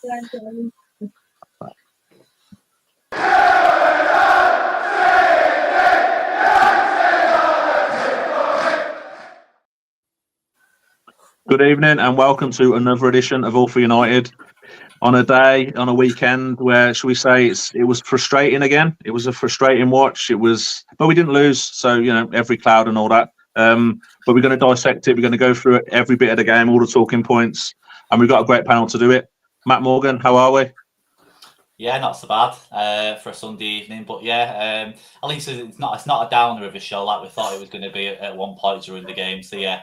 Good evening and welcome to another edition of All for United. On a weekend where, shall we say, it was frustrating again. It was a frustrating watch. But we didn't lose, so every cloud and all that. But we're going to dissect it. We're going to go through it, every bit of the game, all the talking points, and we've got a great panel to do it. Matt Morgan, how are we? Yeah, not so bad for a Sunday evening, but yeah, at least it's not a downer of a show like we thought it was going to be at one point during the game. So yeah,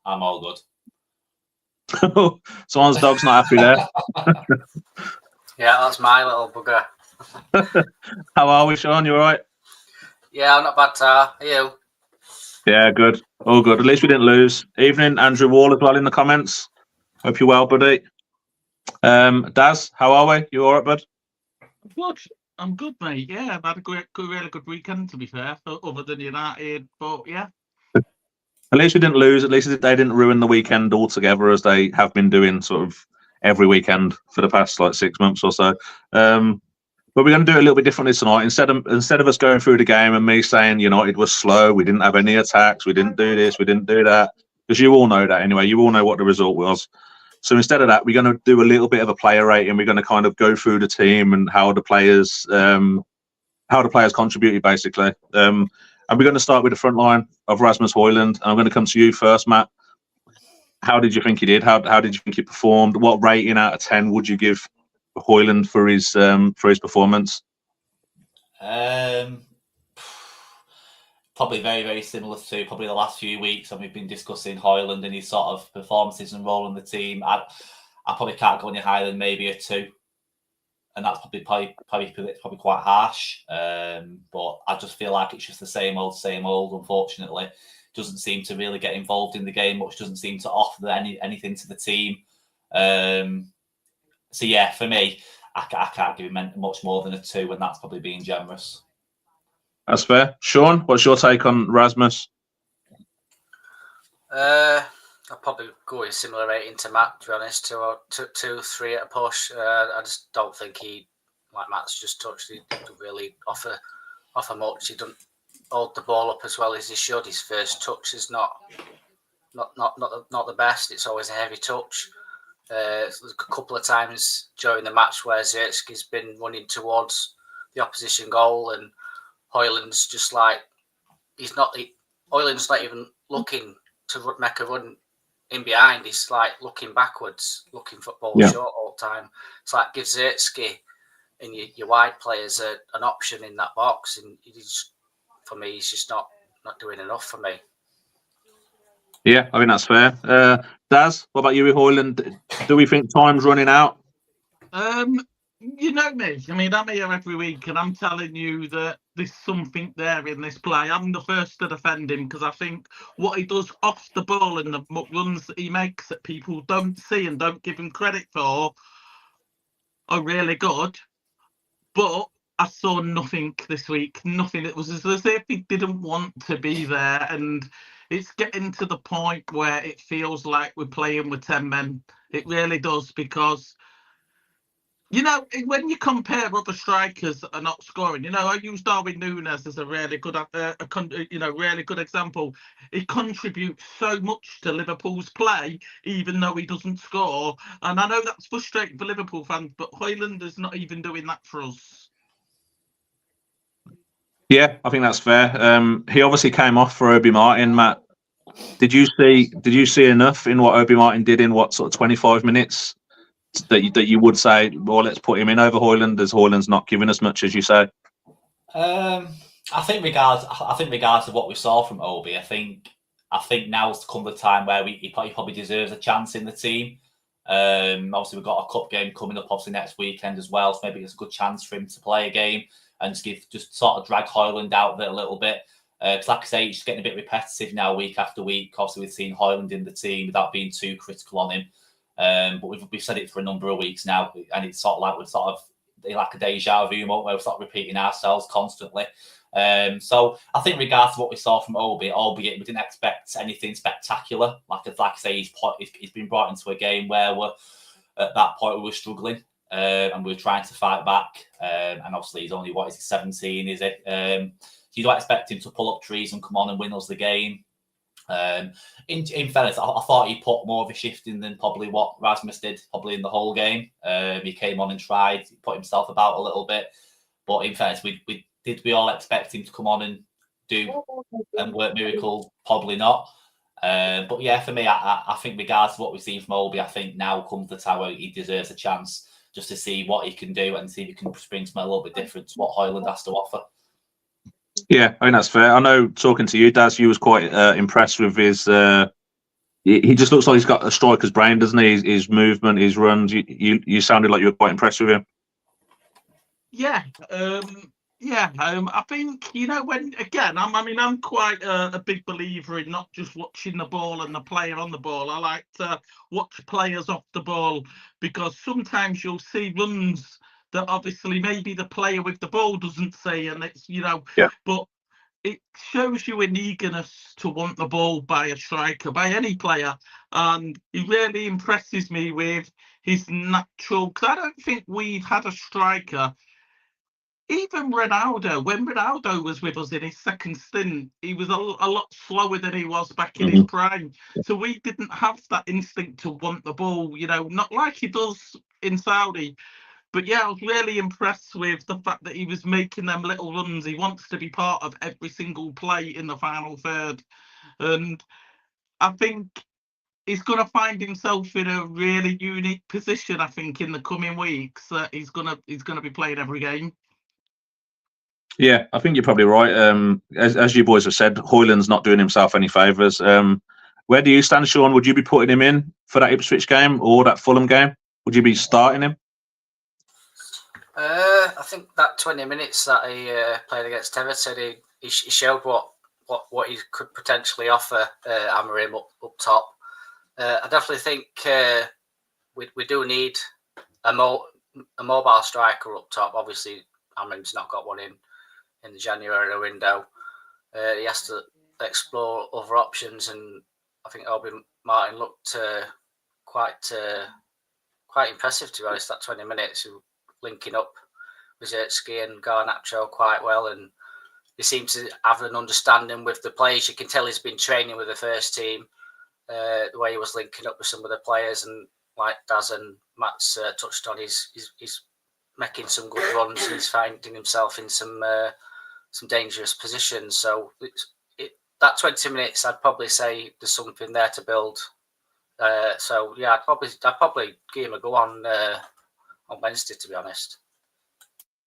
I'm all good. Someone's dog's not happy there. Yeah, that's my little bugger. How are we, Sean? You all right? Yeah, I'm not bad, Tar. Are you? Yeah, good. All good. At least we didn't lose. Evening, Andrew Wall as well in the comments. Hope you're well, buddy. Daz, how are we? You all right, bud? Good. I'm good, mate. Yeah, I've had a really good weekend, to be fair, other than United. But yeah. At least we didn't lose. At least they didn't ruin the weekend altogether, as they have been doing sort of every weekend for the past 6 months or so. But we're going to do it a little bit differently tonight. Instead of us going through the game and me saying United was slow, we didn't have any attacks, we didn't do this, we didn't do that, because you all know that anyway. You all know what the result was. So instead of that, we're going to do a little bit of a player rating. We're going to kind of go through the team and how the players contributed, basically. And we're going to start with the front line of Rasmus Højlund. And I'm going to come to you first, Matt. How did you think he did? How did you think he performed? What rating out of 10 would you give Højlund for his performance? Probably very, very similar to probably the last few weeks when we've been discussing Højlund and his sort of performances and role in the team. I probably can't go any higher than maybe a 2. And that's probably quite harsh. But I just feel like it's just the same old, unfortunately. Doesn't seem to really get involved in the game much, doesn't seem to offer anything to the team. So yeah, for me, I can't give him much more than a 2, and that's probably being generous. That's fair. Sean, what's your take on Rasmus? I'll probably go in similar rating to Matt, to be honest, 2, 3 at a push. I just don't think he, like Matt's just touched, he doesn't really offer much. He doesn't hold the ball up as well as he should. His first touch is not the best. It's always a heavy touch. There's a couple of times during the match where Zirkzee has been running towards the opposition goal, and Højlund's just like Højlund's not even looking to make a run in behind. He's like looking backwards, looking for ball short all the time. It's like give Zirkzee and your wide players an option in that box, and for me, he's just not doing enough for me. Yeah, I think that's fair. Daz, what about you with Højlund? Do we think time's running out? You know me. I mean, I'm here every week, and I'm telling you that there's something there in this play. I'm the first to defend him because I think what he does off the ball and the runs that he makes that people don't see and don't give him credit for are really good. But I saw nothing this week. Nothing. It was as if he didn't want to be there, and it's getting to the point where it feels like we're playing with 10 men. It really does, because when you compare other strikers that are not scoring, I use Darwin Núñez as a really good, really good example. He contributes so much to Liverpool's play, even though he doesn't score. And I know that's frustrating for Liverpool fans, but Højlund is not even doing that for us. Yeah, I think that's fair. He obviously came off for Obi Martin, Matt. Did you see enough in what Obi Martin did in what sort of 25 minutes? That you would say, well, let's put him in over Højlund, as Højlund's not giving us much, as you say? I think regardless of what we saw from Obi, I think now's come the time where he probably deserves a chance in the team. Obviously, we've got a cup game coming up obviously next weekend as well, so maybe it's a good chance for him to play a game and just sort of drag Højlund out of it a little bit. Because like I say, it's getting a bit repetitive now, week after week. Obviously, we've seen Højlund in the team without being too critical on him. But we've said it for a number of weeks now, and it's sort of like like a deja vu moment where we start repeating ourselves constantly. So I think regardless of what we saw from Obi, albeit we didn't expect anything spectacular. Like I say, he's been brought into a game where at that point we were struggling and we were trying to fight back. And obviously he's only, 17, is it? You don't expect him to pull up trees and come on and win us the game. In fairness, I thought he put more of a shift in than probably what Rasmus did probably in the whole game. He came on and tried, put himself about a little bit. But in fairness, did we all expect him to come on and do and work miracle? Probably not. But yeah, for me, I think regardless of what we've seen from Obi, I think now comes the time where he deserves a chance just to see what he can do and see if he can bring something a little bit different to what Højlund has to offer. Yeah, I think that's fair. I know talking to you, Daz, you was quite impressed with his. He just looks like he's got a striker's brain, doesn't he? His movement, his runs. You sounded like you were quite impressed with him. Yeah, I think, I'm quite a big believer in not just watching the ball and the player on the ball. I like to watch players off the ball, because sometimes you'll see runs that obviously maybe the player with the ball doesn't see, and it's, but it shows you an eagerness to want the ball by a striker, by any player. And he really impresses me with his natural, because I don't think we've had a striker. Even Ronaldo, when Ronaldo was with us in his second stint, he was a lot slower than he was back in his prime. So we didn't have that instinct to want the ball, not like he does in Saudi. But yeah, I was really impressed with the fact that he was making them little runs. He wants to be part of every single play in the final third. And I think he's going to find himself in a really unique position, I think, in the coming weeks. He's gonna be playing every game. Yeah, I think you're probably right. As you boys have said, Højlund's not doing himself any favours. Where do you stand, Sean? Would you be putting him in for that Ipswich game or that Fulham game? Would you be starting him? I think that 20 minutes that he played against Everton, he showed what he could potentially offer Amorim up top. I definitely think we do need a mobile striker up top. Obviously, Amorim's not got one in the January window. He has to explore other options, and I think Obi Martin looked quite impressive, to be honest. That 20 minutes, linking up with Zertsky and Garnacho quite well, and he seems to have an understanding with the players. You can tell he's been training with the first team, the way he was linking up with some of the players, and like Daz and Matt's touched on, he's making some good runs. He's finding himself in some dangerous positions. So that 20 minutes, I'd probably say there's something there to build. So yeah, I'd probably give him a go on Wednesday, to be honest.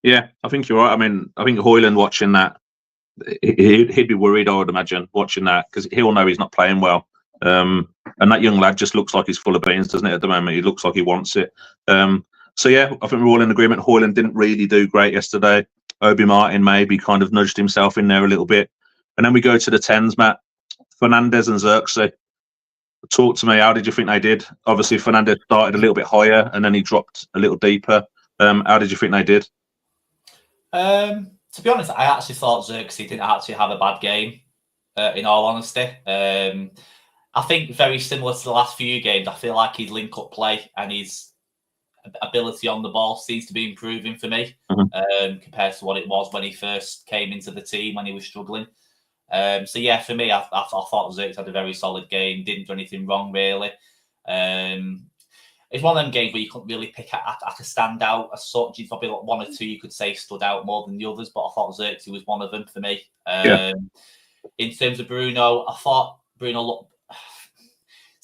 Yeah, I think you're right. I mean, I think Højlund watching that, he'd be worried, I would imagine, watching that, because he'll know he's not playing well. And that young lad just looks like he's full of beans, doesn't it, at the moment? He looks like he wants it. So yeah, I think we're all in agreement. Højlund didn't really do great yesterday. Obi Martin maybe kind of nudged himself in there a little bit. And then we go to the 10s, Matt. Fernandes and Zirkzee. Talk to me. How did you think they did? Obviously, Fernandes started a little bit higher and then he dropped a little deeper. How did you think they did? To be honest, I actually thought Zirkzee didn't actually have a bad game, in all honesty. I think very similar to the last few games, I feel like his link-up play and his ability on the ball seems to be improving for me, compared to what it was when he first came into the team, when he was struggling. So yeah, for me, I thought Zirkzee had a very solid game, didn't do anything wrong really. It's one of them games where you couldn't really pick at a standout as such. It's probably like one or two you could say stood out more than the others, but I thought Zirkzee was one of them for me. In terms of Bruno, I thought Bruno looked...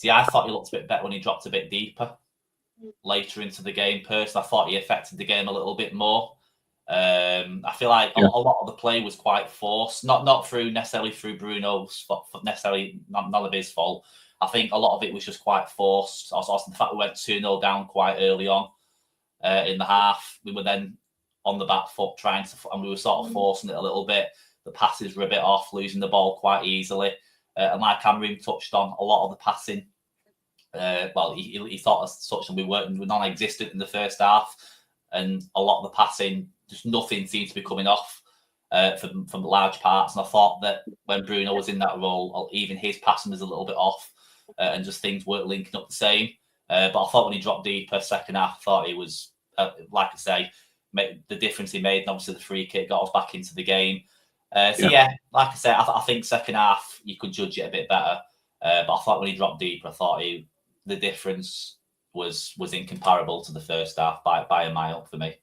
I thought he looked a bit better when he dropped a bit deeper later into the game. Personally, I thought he affected the game a little bit more. I feel like a lot of the play was quite forced, not necessarily through Bruno's, necessarily none of his fault. I think a lot of it was just quite forced. Also, the fact we went 2-0 down quite early on in the half, we were then on the back foot and we were sort of forcing it a little bit. The passes were a bit off, losing the ball quite easily. And like Amorim touched on, a lot of the passing, he thought as such, and we were non-existent in the first half. and a lot of the passing, just nothing seemed to be coming off from large parts. And I thought that when Bruno was in that role, even his passing was a little bit off, and just things weren't linking up the same. But I thought when he dropped deeper second half, I thought he was, like I say, the difference he made, and obviously the free kick got us back into the game. Like I say, I think second half you could judge it a bit better. But I thought when he dropped deeper, I thought the difference was incomparable to the first half by a mile for me.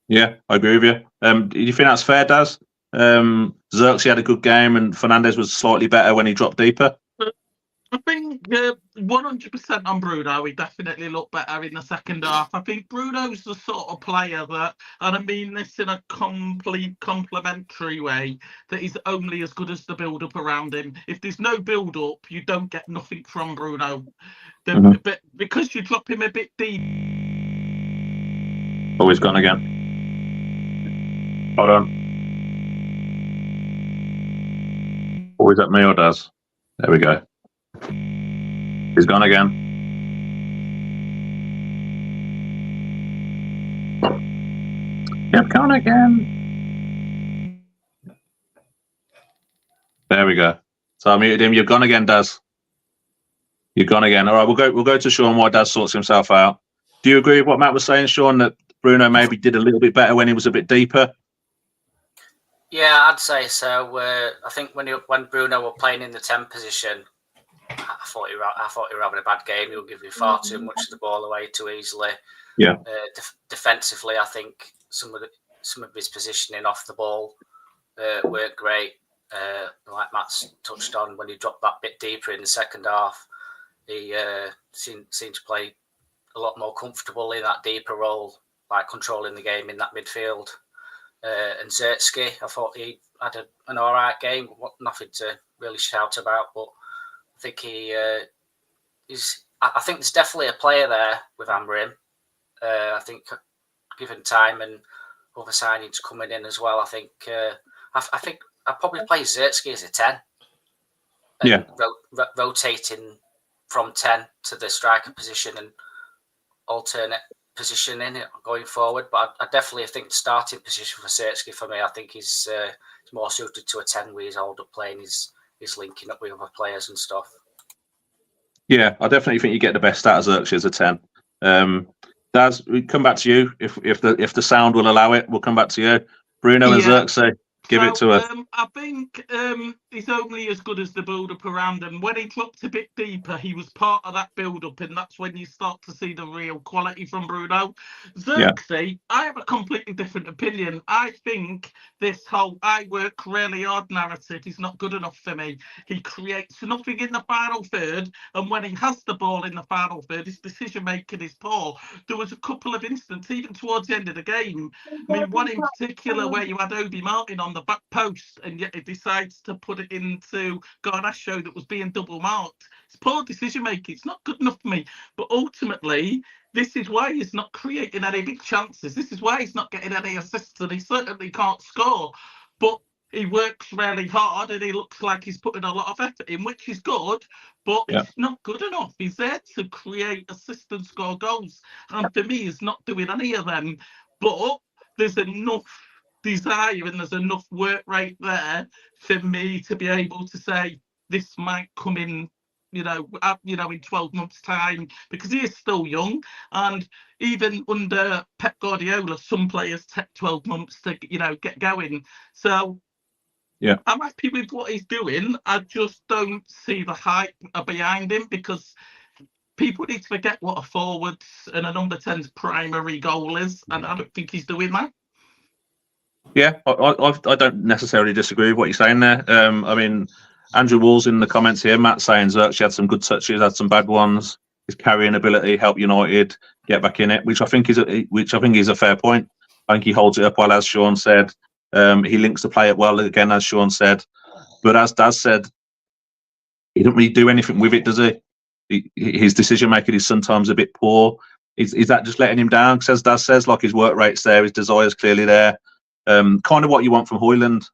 Yeah, I agree with you. Do you think that's fair, Daz? Xerxes had a good game, and Fernandes was slightly better when he dropped deeper. I think 100% on Bruno. He definitely looked better in the second half. I think Bruno's the sort of player that, and I mean this in a complete complimentary way, that he's only as good as the build-up around him. If there's no build-up, you don't get nothing from Bruno. But because you drop him a bit deep. Oh, he's gone again. Hold on. Or is that me or Daz? There we go. He's gone again. You've gone again. There we go. So I muted him. You've gone again, Daz. You've gone again. All right, we'll go to Sean while Daz sorts himself out. Do you agree with what Matt was saying, Sean, that Bruno maybe did a little bit better when he was a bit deeper? Yeah, I'd say so. I think when Bruno were playing in the 10 position, I thought he were having a bad game. He was giving far too much of the ball away too easily. Yeah. Defensively, I think some of his positioning off the ball weren't great. Like Matt's touched on, when he dropped that bit deeper in the second half, he seemed to play a lot more comfortable in that deeper role, like controlling the game in that midfield. And Xerxes, I thought he had an all right game. Nothing to really shout about, but I think I think there's definitely a player there with Amorim. I think given time and other signings coming in as well, I think I'd probably play Xerxes as a 10. Yeah. Rotating from 10 to the striker position and alternate positioning it going forward. But I definitely think the starting position for Xerxes, for me, I think he's more suited to a 10 where he's older playing. He's linking up with other players and stuff. Yeah, I definitely think you get the best out of Xerxes as a 10. Daz, we come back to you if the sound will allow it. We'll come back to you. Bruno and Xerxes, give it to us. I think he's only as good as the build-up around him. When he dropped a bit deeper, he was part of that build-up, and that's when you start to see the real quality from Bruno. Xerxes, I have a completely different opinion. I think this whole "I work really hard" narrative is not good enough for me. He creates nothing in the final third, and when he has the ball in the final third, his decision-making is poor. There was a couple of instances, even towards the end of the game. I mean, one in particular where you had Obi Martin on the back post, and yet he decides to put it into Garnacho that was being double marked. It's poor decision making. It's not good enough for me. But ultimately, this is why he's not creating any big chances. This is why he's not getting any assists, and he certainly can't score. But he works really hard, and he looks like he's putting a lot of effort in, which is good, but it's not good enough. He's there to create assists and score goals, and for me, he's not doing any of them. But there's enough desire and there's enough work rate there for me to be able to say this might come in, in 12 months' time, because he is still young, and even under Pep Guardiola, some players take 12 months to get going. So I'm happy with what he's doing. I just don't see the hype behind him, because people need to forget what a forward's and a number 10's primary goal is, and I don't think he's doing that. Yeah, I don't necessarily disagree with what you're saying there. I mean, Andrew Wall's in the comments here. Matt saying Xerxes had some good touches, had some bad ones. His carrying ability helped United get back in it, which I think is a fair point. I think he holds it up well, as Sean said. He links the play up well again, as Sean said. But as Daz said, he doesn't really do anything with it, does he? His decision making is sometimes a bit poor. Is that just letting him down? Because as Daz says, like, his work rate's there, his desire's clearly there. Kind of what you want from Højlund,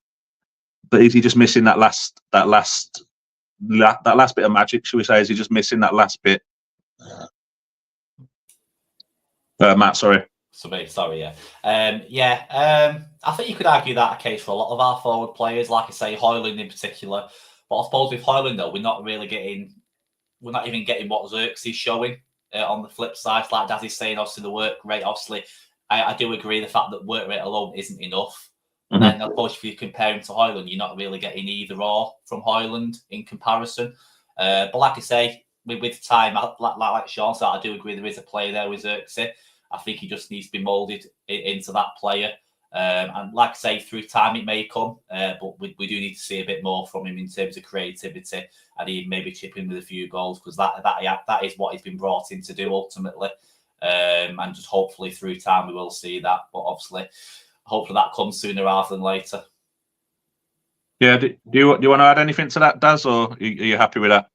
but is he just missing that last bit of magic? Shall we say? Is he just missing that last bit? Matt, sorry. Sorry, yeah. I think you could argue that a case for a lot of our forward players, like I say, Hoyland in particular. But I suppose with Hoyland, though, we're not even getting what Xerxes showing on the flip side. Like Daz is saying, obviously, the work rate, obviously, I do agree the fact that work rate alone isn't enough. And then, of course, if you compare him to Hoyland, you're not really getting either or from Hoyland in comparison. But like I say, with time, like Sean said, I do agree there is a player there with Xerxes. I think he just needs to be moulded into that player. And like I say, through time it may come, but we do need to see a bit more from him in terms of creativity and even maybe chip in with a few goals, because that is what he's been brought in to do ultimately. And just hopefully through time we will see that. But obviously, hopefully that comes sooner rather than later. Yeah, do you want to add anything to that, Daz, or are you happy with that?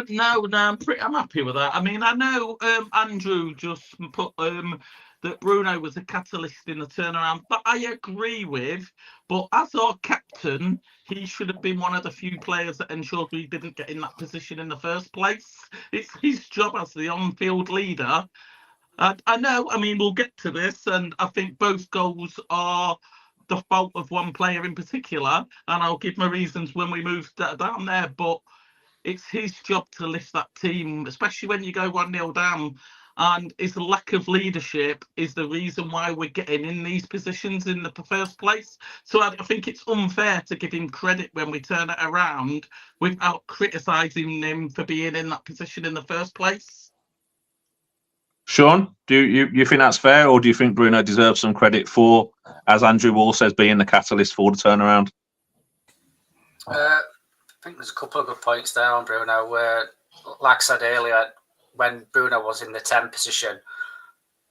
No, I'm happy with that. I mean, I know Andrew just put that Bruno was a catalyst in the turnaround, but I agree with. But as our captain, he should have been one of the few players that ensured we didn't get in that position in the first place. It's his job as the on-field leader. I know, I mean, we'll get to this, and I think both goals are the fault of one player in particular, and I'll give my reasons when we move down there, but it's his job to lift that team, especially when you go 1-0 down. And his lack of leadership is the reason why we're getting in these positions in the first place. So I think it's unfair to give him credit when we turn it around without criticising him for being in that position in the first place. Sean, do you think that's fair, or do you think Bruno deserves some credit for, as Andrew Wall says, being the catalyst for the turnaround? I think there's a couple of good points there on Bruno. Where, like I said earlier, when Bruno was in the 10 position,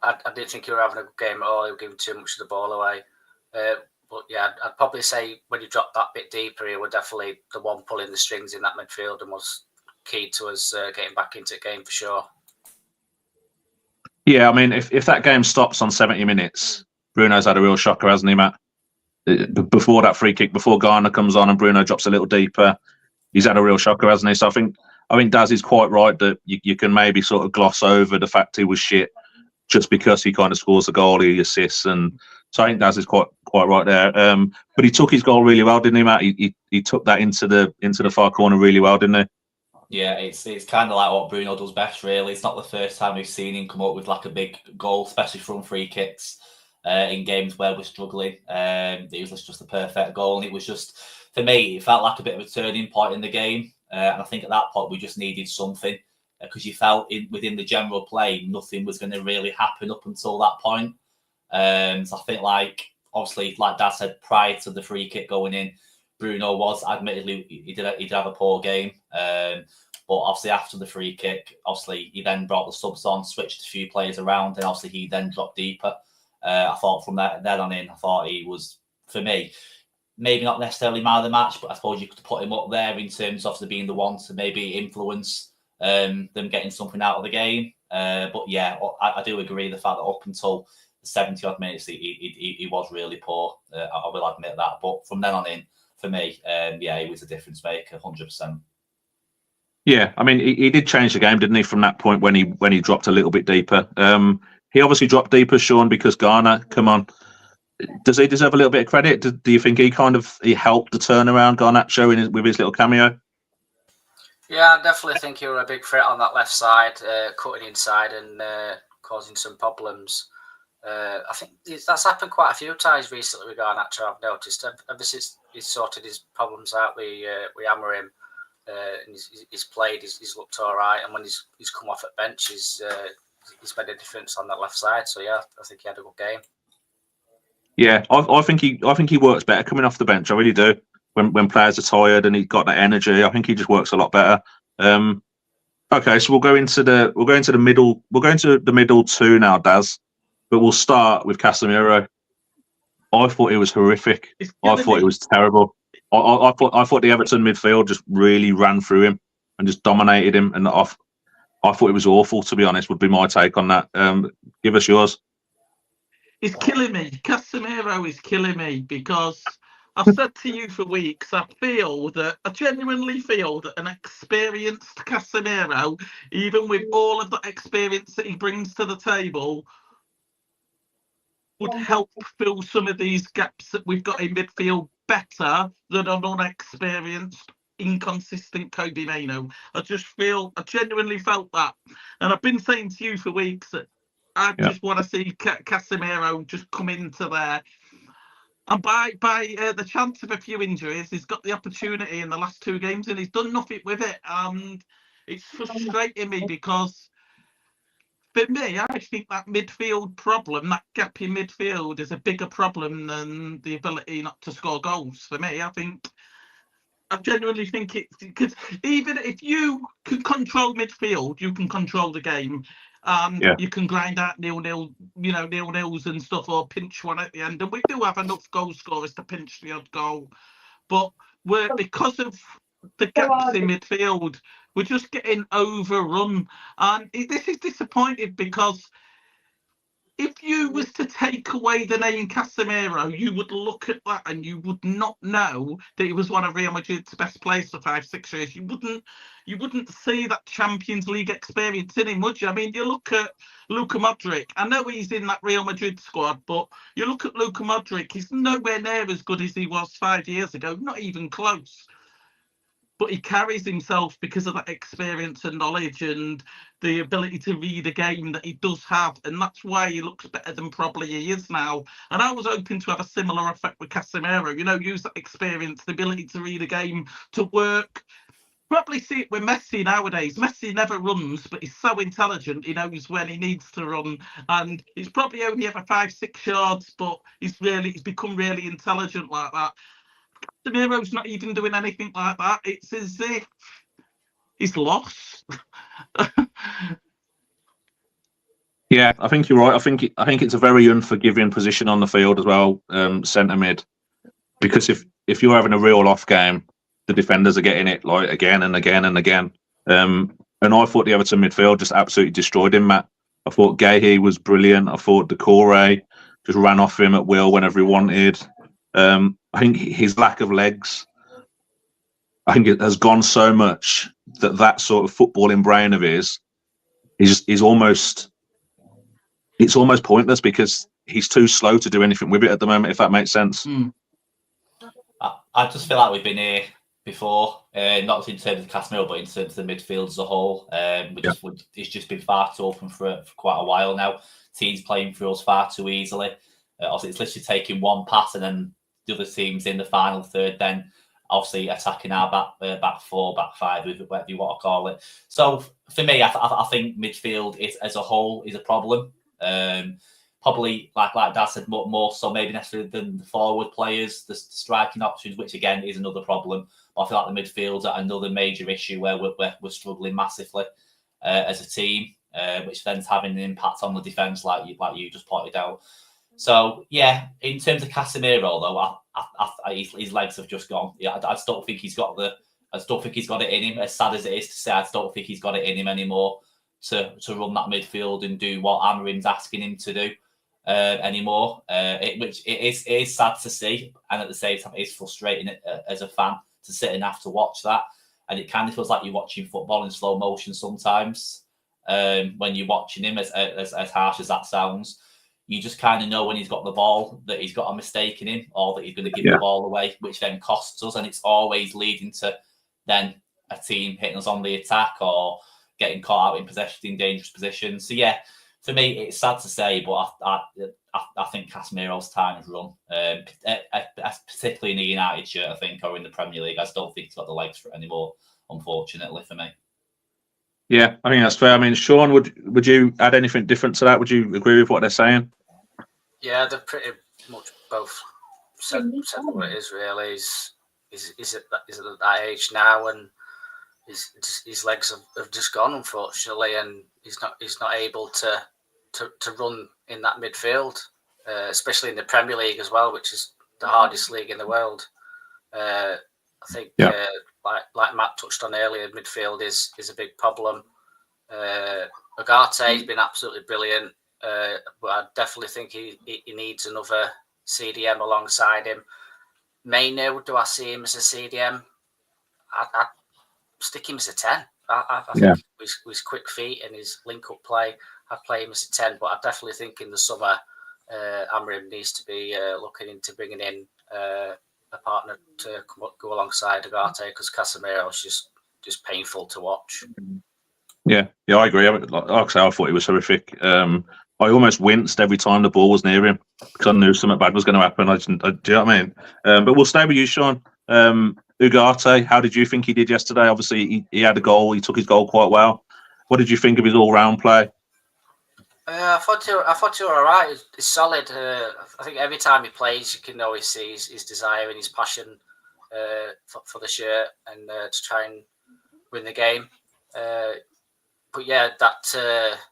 I didn't think he was having a good game at all. He was giving too much of the ball away. But yeah, I'd probably say when you dropped that bit deeper, he was definitely the one pulling the strings in that midfield and was key to us getting back into the game for sure. Yeah, I mean, if that game stops on 70 minutes, Bruno's had a real shocker, hasn't he, Matt? Before that free kick, before Garner comes on and Bruno drops a little deeper, he's had a real shocker, hasn't he? So I think Daz is quite right that you can maybe sort of gloss over the fact he was shit just because he kind of scores a goal, he assists, and so I think Daz is quite right there. But he took his goal really well, didn't he, Matt? He took that into the far corner really well, didn't he? Yeah, it's kind of like what Bruno does best, really. It's not the first time we've seen him come up with like a big goal, especially from free kicks in games where we're struggling. It was just the perfect goal, and it was just, for me, it felt like a bit of a turning point in the game. And I think at that point we just needed something, because you felt within the general play nothing was going to really happen up until that point. So I think, obviously, like Dad said, prior to the free kick going in, Bruno was admittedly he did have a poor game, but obviously after the free kick, obviously he then brought the subs on, switched a few players around, and obviously he then dropped deeper. I thought from then on in, I thought he was, for me, maybe not necessarily man of the match, but I suppose you could put him up there in terms of obviously being the one to maybe influence them getting something out of the game. But yeah, I do agree the fact that up until the 70 odd minutes he was really poor. I will admit that, but from then on in, for me, he was a difference maker, 100%. Yeah, I mean, he did change the game, didn't he? From that point when he dropped a little bit deeper, he obviously dropped deeper, Sean, because Garner. Come on, does he deserve a little bit of credit? Do you think he helped the turnaround, Garnacho, with his little cameo? Yeah, I definitely think he was a big threat on that left side, cutting inside and causing some problems. I think that's happened quite a few times recently with Garnacho. I've noticed ever since he's sorted his problems out, we hammer him. And he's played. He's looked all right, and when he's come off at bench, he's made a difference on that left side. So yeah, I think he had a good game. Yeah, I think he works better coming off the bench. I really do. When players are tired and he's got that energy, I think he just works a lot better. Okay, so we'll go into the middle. We'll go into the middle two now, Daz. But we'll start with Casemiro. I thought it was horrific. I thought it was terrible. I thought the Everton midfield just really ran through him and just dominated him. And I thought it was awful, to be honest, would be my take on that. Give us yours. It's killing me. Casemiro is killing me, because I've said to you for weeks, I genuinely feel that an experienced Casemiro, even with all of the experience that he brings to the table, would help fill some of these gaps that we've got in midfield better than an unexperienced, inconsistent Kobe Mainoo. I genuinely felt that. And I've been saying to you for weeks that I just want to see Casemiro just come into there. And by the chance of a few injuries, he's got the opportunity in the last 2 games and he's done nothing with it. And it's frustrating me because, for me, I think that midfield problem, that gap in midfield, is a bigger problem than the ability not to score goals. For me, I genuinely think it's because even if you can control midfield, you can control the game. You can grind out nil-nils and stuff, or pinch one at the end. And we do have enough goal scorers to pinch the odd goal. But because of the gaps in midfield, we're just getting overrun. And this is disappointing because if you was to take away the name Casemiro, you would look at that and you would not know that he was one of Real Madrid's best players for 5-6 years. You wouldn't see that Champions League experience in him, would you? I mean, you look at Luka Modric. I know he's in that Real Madrid squad, but you look at Luka Modric, he's nowhere near as good as he was 5 years ago, not even close. But he carries himself because of that experience and knowledge and the ability to read a game that he does have. And that's why he looks better than probably he is now. And I was hoping to have a similar effect with Casemiro, use that experience, the ability to read a game, to work. Probably see it with Messi nowadays. Messi never runs, but he's so intelligent. He knows when he needs to run. And he's probably only ever 5-6 yards, but he's become really intelligent like that. Casemiro's not even doing anything like that. It's as if he's lost. Yeah, I think you're right. I think it's a very unforgiving position on the field as well, centre mid, because if you're having a real off game, the defenders are getting it like again and again and again. And I thought the Everton midfield just absolutely destroyed him, Matt. I thought Guéhi was brilliant. I thought Decore just ran off him at will whenever he wanted. I think his lack of legs, I think it has gone so much that sort of footballing brain of his is almost pointless because he's too slow to do anything with it at the moment, if that makes sense. I just feel like we've been here before, not in terms of Casemiro, but in terms of the midfield as a whole. It's just been far too open for quite a while now. Teams playing through us far too easily. Obviously, it's literally taking one pass and then the other teams in the final third, then obviously attacking our back 4, back 5, whatever you want to call it. So for me, I think midfield as a whole is a problem. Probably, like Dad said, more so maybe necessarily than the forward players, the striking options, which again is another problem. But I feel like the midfield's are another major issue where we're struggling massively as a team, which then's having an impact on the defence, like you just pointed out. So yeah, in terms of Casemiro, though, his legs have just gone. Yeah, I just don't think he's got it in him. As sad as it is to say, I just don't think he's got it in him anymore to run that midfield and do what Amarim's asking him to do anymore. Which it is sad to see, and at the same time, it's frustrating as a fan to sit and have to watch that. And it kind of feels like you're watching football in slow motion sometimes when you're watching him. As harsh as that sounds. You just kind of know when he's got the ball that he's got a mistake in him or that he's going to give the ball away, which then costs us. And it's always leading to then a team hitting us on the attack or getting caught out in possession in dangerous positions. So, yeah, for me, it's sad to say, but I think Casemiro's time has run, particularly in the United shirt, I think, or in the Premier League. I just don't think he's got the legs for it anymore, unfortunately, for me. Yeah, I think that's fair. I mean, Sean, would you add anything different to that? Would you agree with what they're saying? Yeah, they're pretty much both said what it is. Really, he's at that age now, and his legs have just gone, unfortunately, and he's not able to run in that midfield, especially in the Premier League as well, which is the hardest league in the world. I think, like Matt touched on earlier, midfield is a big problem. Ugarte has been absolutely brilliant, but I definitely think he needs another CDM alongside him. Mainoo, do I see him as a CDM? I'd stick him as a 10. I think with his quick feet and his link-up play, I'd play him as a 10, but I definitely think in the summer Amorim needs to be looking into bringing in a partner to go alongside Ugarte, because Casemiro's just painful to watch. Yeah, I agree. Like I say, I thought he was horrific. I almost winced every time the ball was near him because I knew something bad was going to happen. Do you know what I mean? But we'll stay with you, Sean. Ugarte, how did you think he did yesterday? Obviously, he had a goal. He took his goal quite well. What did you think of his all-round play? I thought he were all right. He's solid. I think every time he plays, you can always see his desire and his passion for the shirt and to try and win the game. But yeah, that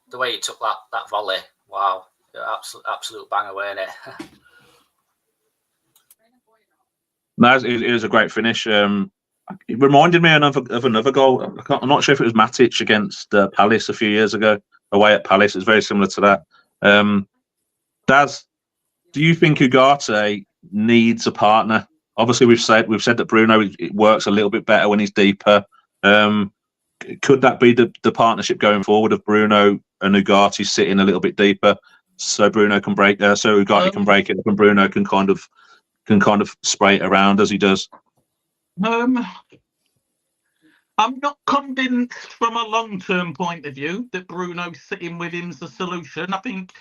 the way he took that volley, wow, absolute banger, weren't it? No, it was a great finish. It reminded me of another goal. I'm not sure if it was Matic against Palace a few years ago, away at Palace. It's very similar to that. Daz, do you think Ugarte needs a partner? Obviously, we've said that Bruno it works a little bit better when he's deeper. Could that be the partnership going forward of Bruno and Ugarte sitting a little bit deeper, so Bruno can break? So Ugarte can break it up, and Bruno can kind of spray it around as he does. I'm not convinced from a long-term point of view that Bruno sitting with him's the solution. I think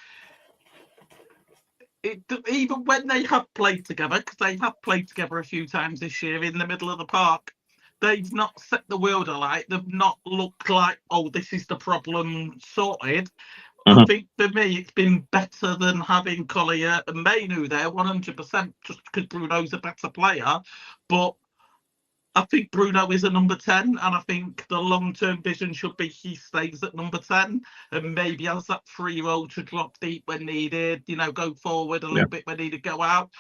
even when they have played together, because they have played together a few times this year in the middle of the park, they've not set the world alight. They've not looked like, oh, this is the problem sorted. I think for me, it's been better than having Collier and Mainu there, 100%, just because Bruno's a better player. But I think Bruno is a number 10, and I think the long-term vision should be he stays at number 10 and maybe has that free role to drop deep when needed, go forward a little bit when needed, go out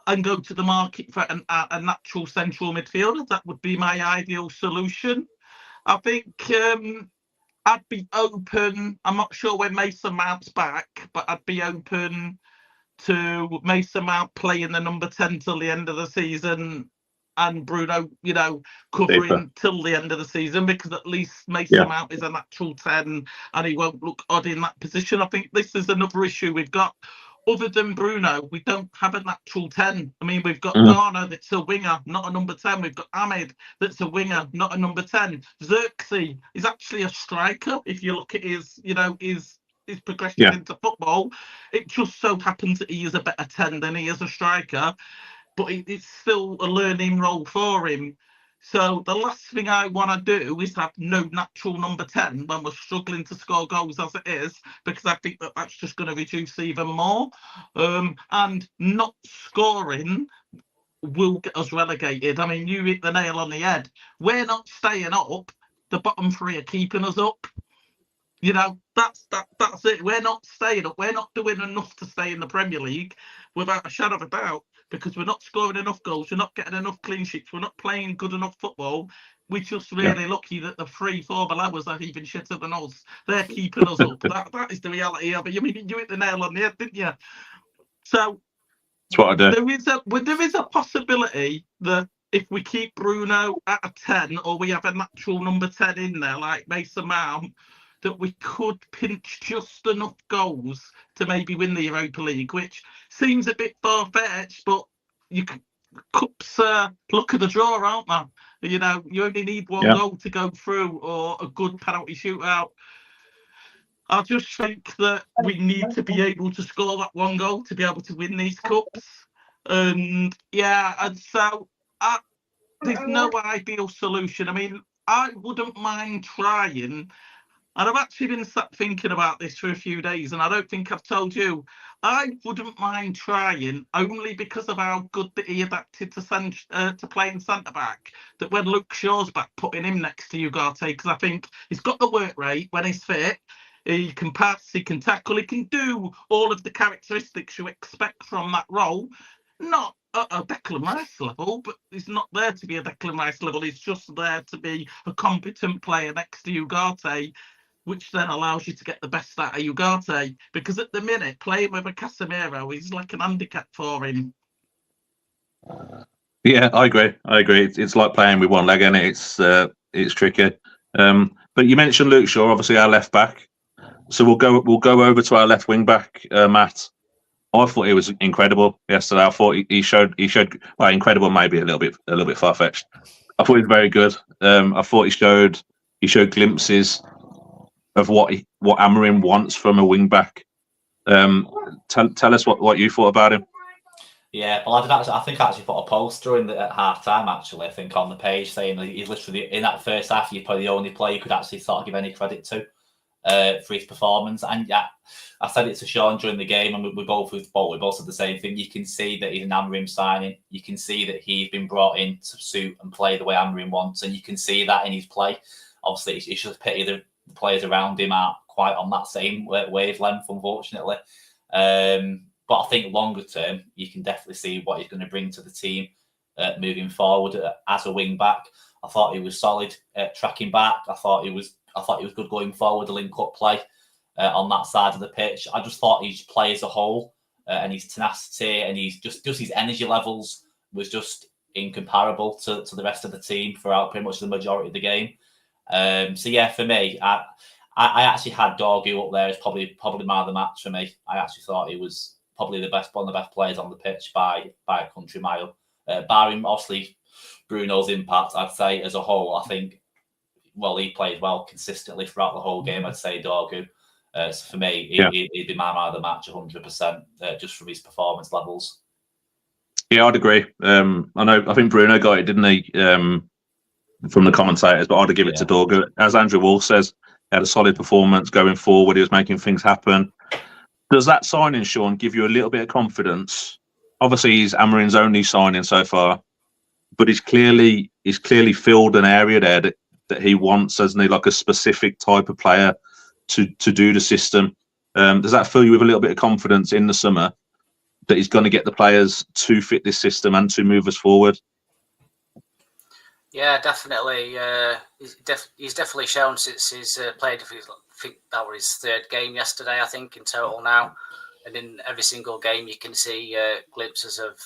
and go to the market for a natural central midfielder. That would be my ideal solution. I think I'd be open. I'm not sure when Mason Mount's back, but I'd be open to Mason Mount playing the number 10 till the end of the season, and Bruno, covering till the end of the season, because at least Mason Mount is a natural 10 and he won't look odd in that position. I think this is another issue we've got. Other than Bruno, we don't have a natural 10. I mean, we've got Garner that's a winger, not a number 10. We've got Ahmed that's a winger, not a number 10. Xerxes is actually a striker. If you look at his progression into football, it just so happens that he is a better 10 than he is a striker. But it's still a learning role for him. So the last thing I want to do is have no natural number 10 when we're struggling to score goals as it is, because I think that's just going to reduce even more. And not scoring will get us relegated. I mean, you hit the nail on the head. We're not staying up. The bottom three are keeping us up. That's it. We're not staying up. We're not doing enough to stay in the Premier League, without a shadow of a doubt, because we're not scoring enough goals. We're not getting enough clean sheets. We're not playing good enough football. We're just really lucky that the 3-4 below us are even shitter than us. They're keeping us up. That is the reality of it. You hit the nail on the head, didn't you? So that's what I do. There is a possibility that if we keep Bruno at a 10, or we have a natural number 10 in there, like Mason Mount, that we could pinch just enough goals to maybe win the Europa League, which seems a bit far-fetched, but cups luck of the draw, aren't they? You only need one goal to go through, or a good penalty shootout. I just think that we need to be able to score that one goal to be able to win these cups. And so there's no ideal solution. I mean, I wouldn't mind trying. And I've actually been sat thinking about this for a few days, and I don't think I've told you. I wouldn't mind trying, only because of how good that he adapted to playing centre-back, that when Luke Shaw's back, putting him next to Ugarte, because I think he's got the work rate when he's fit. He can pass, he can tackle, he can do all of the characteristics you expect from that role. Not at a Declan Rice level, but he's not there to be a Declan Rice level. He's just there to be a competent player next to Ugarte, which then allows you to get the best out of Ugarte. Because at the minute, playing with a Casemiro is like an handicap for him. Yeah, I agree. It's like playing with one leg, and it's tricky. But you mentioned Luke Shaw, obviously our left back. So we'll go over to our left wing back, Matt. I thought he was incredible yesterday. I thought he showed well, incredible, maybe a little bit far fetched. I thought he was very good. I thought he showed glimpses of what Amorim wants from a wing back. Tell us what you thought about him. Yeah, well, I think I actually put a poster at half time, actually, I think, on the page saying that he's literally, in that first half, you're probably the only player you could actually sort of give any credit to for his performance. And yeah, I said it to Sean during the game, and we both said the same thing. You can see that he's an Amorim signing. You can see that he's been brought in to suit and play the way Amorim wants, and you can see that in his play. Obviously, it's just pity the players around him aren't quite on that same wavelength, unfortunately. But I think longer term, you can definitely see what he's going to bring to the team moving forward as a wing back. I thought he was solid tracking back. I thought he was good going forward, the link-up play on that side of the pitch. I just thought his play as a whole and his tenacity and he's just his energy levels was just incomparable to the rest of the team throughout pretty much the majority of the game. So yeah, for me, I actually had Dorgu up there as probably man of the match for me. I actually thought he was probably one of the best players on the pitch by a country mile. Barring obviously Bruno's impact, I'd say as a whole, I think, well, he played well consistently throughout the whole game. I'd say Dorgu. So for me, he'd be my man of the match 100%, just from his performance levels. Yeah, I'd agree. I think Bruno got it, didn't he? From the commentators, but I'd give it to Dorgu. As Andrew Wolf says, he had a solid performance going forward. He was making things happen. Does that signing, Sean, give you a little bit of confidence? Obviously, he's Amorim's only signing so far, but he's clearly filled an area there that he wants, hasn't he? Like a specific type of player to do the system. Does that fill you with a little bit of confidence in the summer that he's going to get the players to fit this system and to move us forward? Yeah, definitely. He's definitely shown since he's played. I think that was his third game yesterday, I think, in total now. And in every single game, you can see glimpses of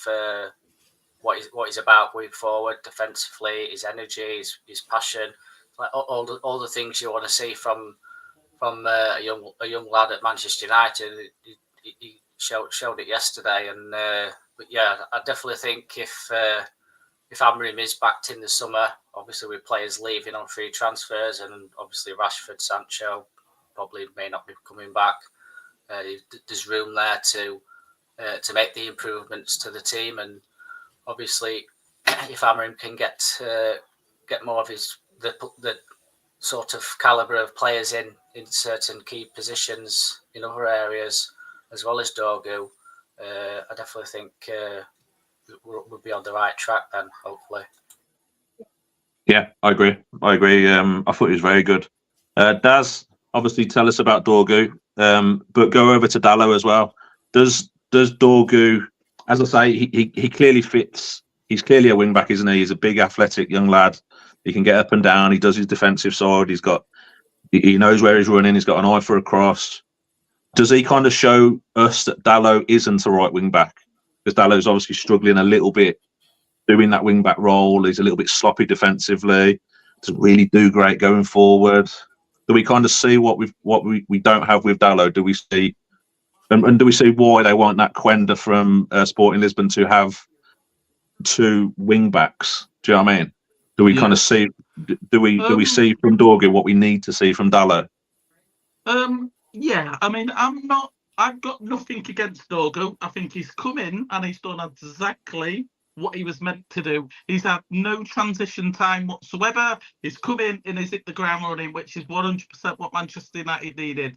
what he's about going forward defensively, his energy, his passion, like all the things you want to see from a young lad at Manchester United. He showed it yesterday, and but yeah, I definitely think if Amorim is backed in the summer, obviously with players leaving on free transfers, and obviously Rashford, Sancho probably may not be coming back. There's room there to make the improvements to the team, and obviously if Amorim can get more of the sort of caliber of players in certain key positions in other areas as well as Dorgu, I definitely think we'll be on the right track then, hopefully. Yeah, I agree. I thought he was very good. Daz, obviously tell us about Dorgu, but go over to Dalot as well. Does Dorgu, as I say, he clearly fits. He's clearly a wing back, isn't he? He's a big, athletic young lad. He can get up and down. He does his defensive side. He knows where he's running. He's got an eye for a cross. Does he kind of show us that Dalot isn't a right wing back? Because Dalot's obviously struggling a little bit doing that wing back role. He's a little bit sloppy defensively. Doesn't really do great going forward. Do we kind of see what we don't have with Dalot? Do we see, and do we see why they want that Quenda from Sporting Lisbon to have two wing backs? Do you know what I mean? Do we kind of see? Do we see from Dorgu what we need to see from Dalot? Yeah, I mean, I've got nothing against Dorgu. I think he's come in and he's done exactly what he was meant to do. He's had no transition time whatsoever. He's come in and he's hit the ground running, which is 100% what Manchester United needed.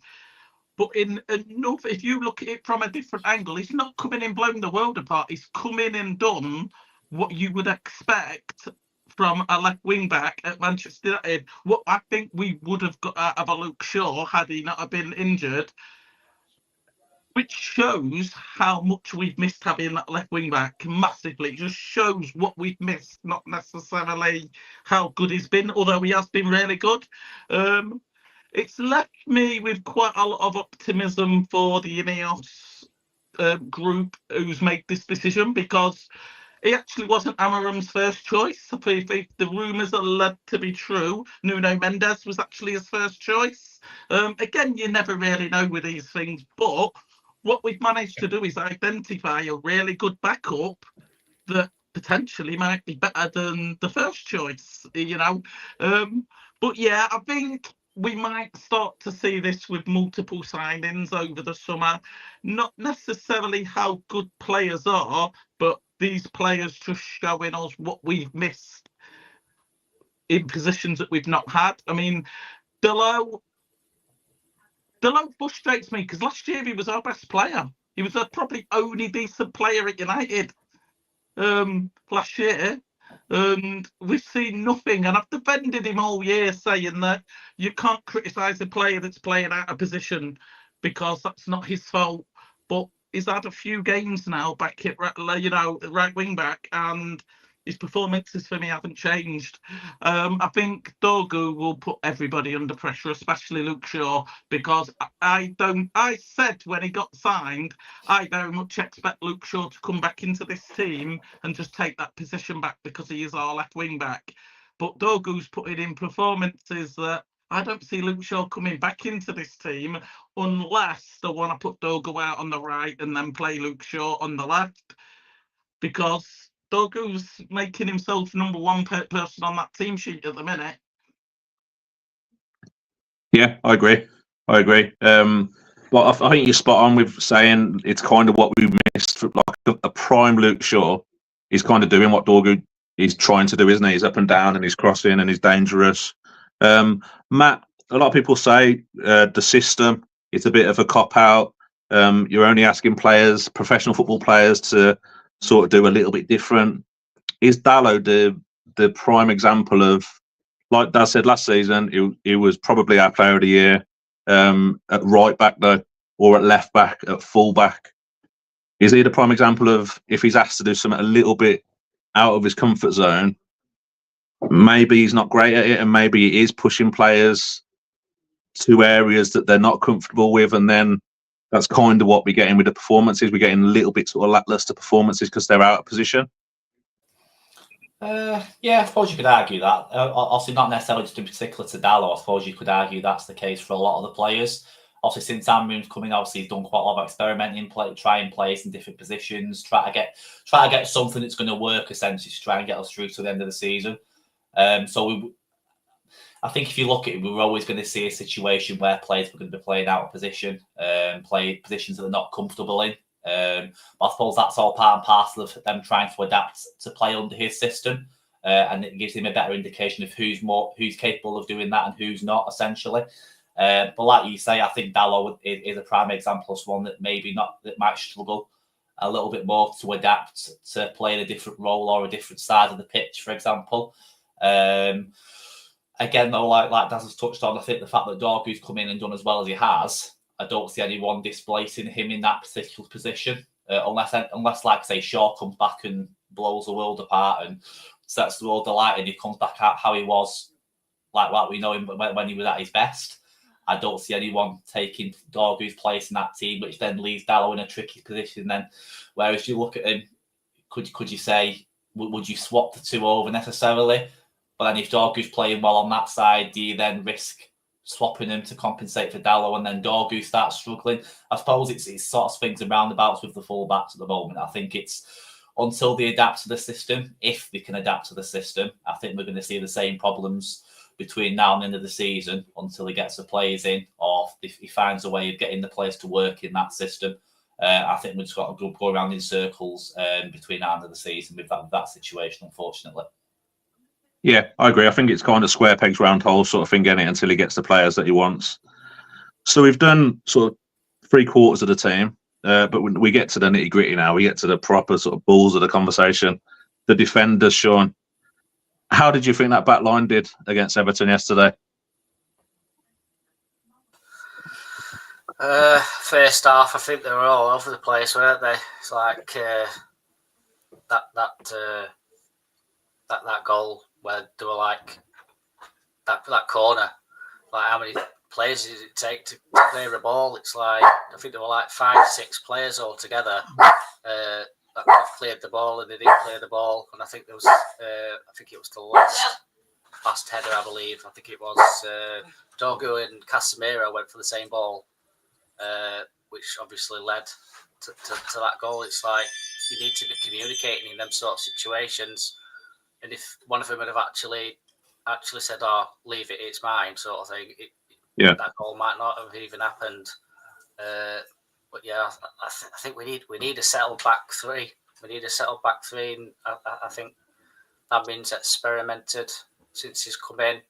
But if you look at it from a different angle, he's not coming in blowing the world apart. He's come in and done what you would expect from a left wing back at Manchester United. What I think we would have got out of a Luke Shaw had he not have been injured, which shows how much we've missed having that left wing back massively. It just shows what we've missed, not necessarily how good he's been, although he has been really good. It's left me with quite a lot of optimism for the Ineos group who's made this decision, because he actually wasn't Amorim's first choice. If the rumours are led to be true, Nuno Mendes was actually his first choice. Again, you never really know with these things, but what we've managed to do is identify a really good backup that potentially might be better than the first choice, you know. But yeah, I think we might start to see this with multiple signings over the summer. Not necessarily how good players are, but these players just showing us what we've missed in positions that we've not had. I mean, Delo frustrates me because last year he was our best player. He was the probably only decent player at United last year, and we've seen nothing. And I've defended him all year, saying that you can't criticise a player that's playing out of position because that's not his fault. But he's had a few games now back at right wing back, and his performances for me haven't changed. I think Dogu will put everybody under pressure, especially Luke Shaw, because I said when he got signed, I very much expect Luke Shaw to come back into this team and just take that position back because he is our left wing back. But Dogu's putting in performances that I don't see Luke Shaw coming back into this team unless they want to put Dogu out on the right and then play Luke Shaw on the left, because Dogu's making himself number one person on that team sheet at the minute. Yeah, I agree. But I think you're spot on with saying it's kind of what we missed. Like a prime Luke Shaw is kind of doing what Dogu is trying to do, isn't he? He's up and down and he's crossing and he's dangerous. Matt, a lot of people say the system, it's a bit of a cop-out. You're only asking players, professional football players, to sort of do a little bit different. Is Dallo the prime example of, like Daz said last season, he was probably our player of the year at right back though, or at left back, at full back. Is he the prime example of, if he's asked to do something a little bit out of his comfort zone, maybe he's not great at it, and maybe he is pushing players to areas that they're not comfortable with, and then that's kind of what we're getting with the performances. We're getting a little bit sort of lackluster performances because they're out of position. Yeah, I suppose you could argue that. Obviously, not necessarily just in particular to Dallo. I suppose you could argue that's the case for a lot of the players. Obviously, since Amrin's come in, obviously he's done quite a lot of experimenting, trying plays in different positions, try to get something that's going to work, essentially, to try and get us through to the end of the season. I think if you look at it, we're always going to see a situation where players are going to be playing out of position, play positions that they're not comfortable in. I suppose that's all part and parcel of them trying to adapt to play under his system, and it gives him a better indication of who's capable of doing that and who's not, essentially. But like you say, I think Dallo is a prime example of someone that that might struggle a little bit more to adapt to playing a different role or a different side of the pitch, for example. Again, though, like Daz has touched on, I think the fact that Dorgu's come in and done as well as he has, I don't see anyone displacing him in that particular position, unless, like I say, Shaw comes back and blows the world apart and sets the world alight, and he comes back out how he was, like we know him when he was at his best. I don't see anyone taking Dorgu's place in that team, which then leaves Dallo in a tricky position. Then, whereas you look at him, could you say, would you swap the two over necessarily? But then if Dorgu's playing well on that side, do you then risk swapping him to compensate for Dallo, and then Dorgu starts struggling? I suppose it's sort of swings and roundabouts with the full-backs at the moment. I think it's until they adapt to the system, if they can adapt to the system, I think we're going to see the same problems between now and the end of the season until he gets the players in, or if he finds a way of getting the players to work in that system. I think we've just got to go around in circles between now and the end of the season with that situation, unfortunately. Yeah, I agree. I think it's kind of square pegs, round holes sort of thing, getting it until he gets the players that he wants. So we've done sort of 3/4 of the team, but we get to the nitty gritty now. We get to the proper sort of balls of the conversation. The defenders, Sean. How did you think that back line did against Everton yesterday? First half, I think they were all over the place, weren't they? It's like that goal where they were like that corner. Like, how many players did it take to clear a ball? It's like, I think there were like 5-6 players all together that cleared the ball, and they didn't clear the ball. And I think there was, I think it was the last header, I believe. I think it was Dorgu and Casemiro went for the same ball, which obviously led to that goal. It's like you need to be communicating in them sort of situations, and if one of them had have actually said, "Oh, leave it, it's mine," sort of thing, that goal might not have even happened. But yeah, I think we need a settled back three. We need a settled back three, and I think that means experimented since he's come in.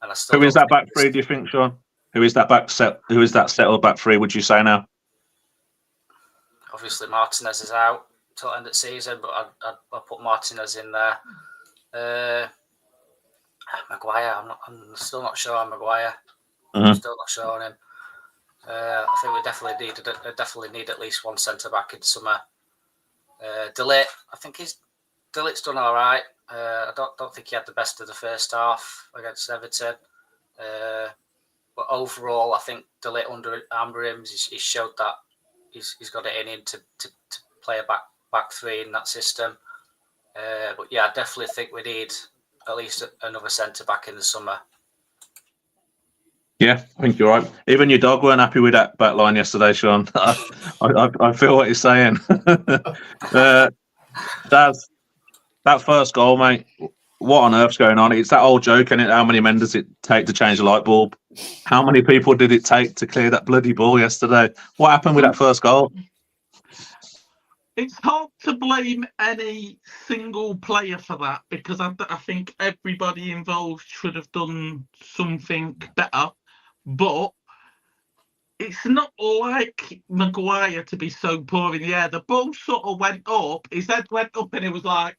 And I still who is that back three? Do you think, Sean? Who is that settled back three? Would you say now? Obviously, Martinez is out till end of season, but I'd put Martinez in there. Maguire, I'm still not sure on Maguire. I'm still not sure on him. I think we definitely need at least one centre back in summer. Delete, I think Delete's done all right. I don't think he had the best of the first half against Everton. But overall, I think Delete under Amorim, he's showed that he's got it in him to play a back three in that system. But yeah, I definitely think we need at least another centre back in the summer. Yeah, I think you're right. Even your dog weren't happy with that back line yesterday, Sean. I feel what you're saying. That first goal, mate. What on earth's going on? It's that old joke, isn't it? How many men does it take to change a light bulb? How many people did it take to clear that bloody ball yesterday? What happened with that first goal? It's hard to blame any single player for that, because I think everybody involved should have done something better. But it's not like Maguire to be so poor in the air. The ball sort of went up, his head went up, and it was like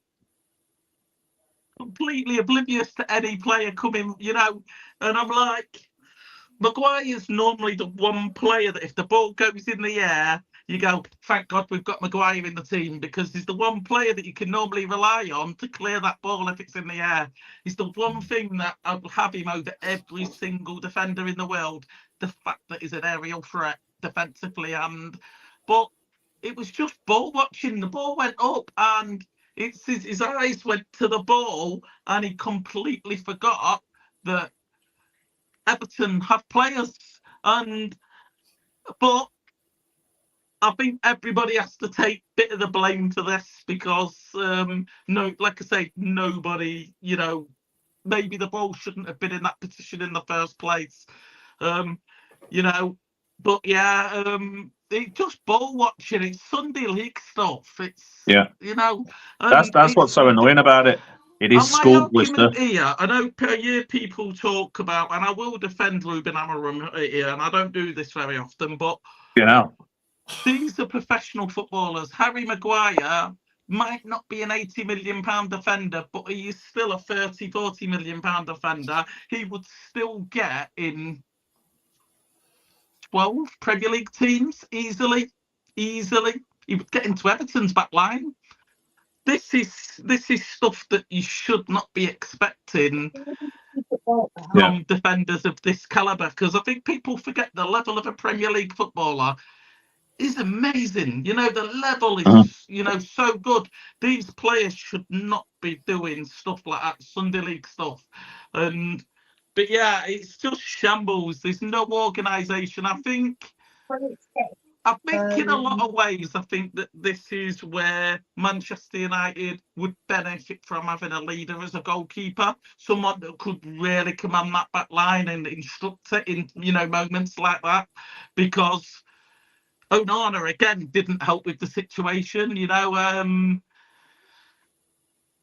completely oblivious to any player coming, and I'm like, Maguire's normally the one player that if the ball goes in the air, you go, thank God we've got Maguire in the team, because he's the one player that you can normally rely on to clear that ball if it's in the air. He's the one thing that I'll have him over every single defender in the world, the fact that he's an aerial threat defensively. But it was just ball watching. The ball went up and his eyes went to the ball and he completely forgot that Everton have players. But I think everybody has to take a bit of the blame to this, because like I say, nobody, maybe the ball shouldn't have been in that position in the first place. But yeah, it's just ball watching. It's Sunday League stuff. It's that's what's so annoying about it. It is schoolboy stuff. Here, I know per year people talk about, and I will defend Ruben Amorim here, and I don't do this very often, but these are professional footballers. Harry Maguire might not be an £80 million defender, but he is still a £30-40 million defender. He would still get in 12 Premier League teams easily. He would get into Everton's back line. This is stuff that you should not be expecting from defenders of this calibre, because I think people forget the level of a Premier League footballer is amazing. The level is so good. These players should not be doing stuff like that, Sunday League stuff. But yeah, it's just shambles. There's no organisation. I think in a lot of ways, I think that this is where Manchester United would benefit from having a leader as a goalkeeper, someone that could really command that back line and instruct it in, moments like that, because Onana again didn't help with the situation,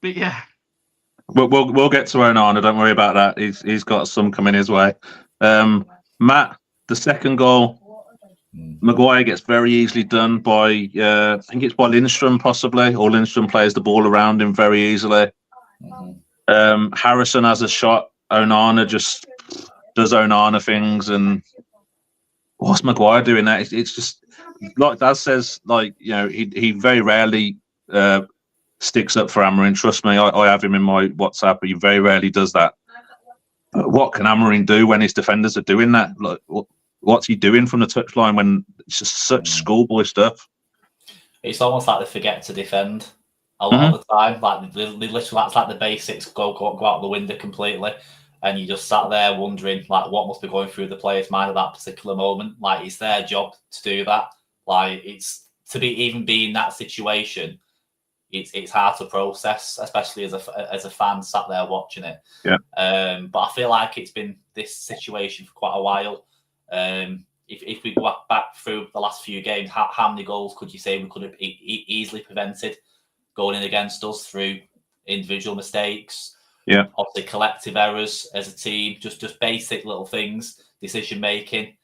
but yeah. We'll get to Onana. Don't worry about that. He's got some coming his way. Matt, the second goal, Maguire gets very easily done by I think it's by Lindstrom possibly, or Lindstrom plays the ball around him very easily. Harrison has a shot. Onana just does Onana things, and what's Maguire doing that? It's just like Daz says. He very rarely sticks up for Amorim. Trust me, I have him in my WhatsApp, but he very rarely does that. But what can Amorim do when his defenders are doing that? Like, what's he doing from the touchline when it's just such schoolboy stuff? It's almost like they forget to defend a lot of the time. Like they literally, that's like the basics go out the window completely. and you just sat there wondering like what must be going through the player's mind at that particular moment. Like it's their job to do that. Like it's to be in that situation. It's hard to process, especially as a fan sat there watching it. Yeah. But I feel like it's been this situation for quite a while. If we go back through the last few games, how many goals could you say we could have easily prevented going in against us through individual mistakes? Yeah, obviously collective errors as a team, just basic little things, decision making,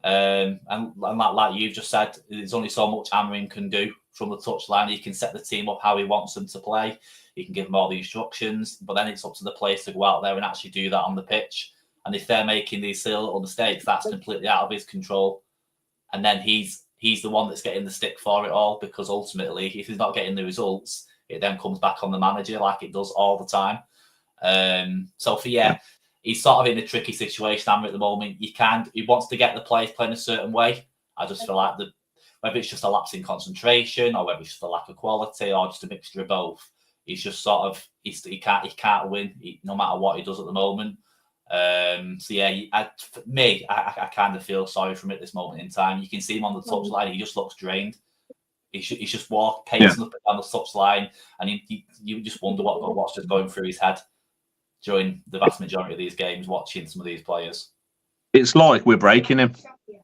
and like you've just said, there's only so much Amarin can do from the touchline. He can set the team up how he wants them to play. He can give them all the instructions, but then it's up to the players to go out there and actually do that on the pitch. And if they're making these little mistakes, that's completely out of his control. And then he's the one that's getting the stick for it all, because ultimately, if he's not getting the results, it then comes back on the manager like it does all the time. He's sort of in a tricky situation at the moment. He wants to get the players playing a certain way. I just feel like whether it's just a lapse in concentration or whether it's just a lack of quality or just a mixture of both, he's just sort of he can't win no matter what he does at the moment. I kind of feel sorry for him at this moment in time. You can see him on the touchline; he just looks drained. He's just pacing up and down the touchline, and you just wonder what's just going through his head during the vast majority of these games, watching some of these players. It's like we're breaking him.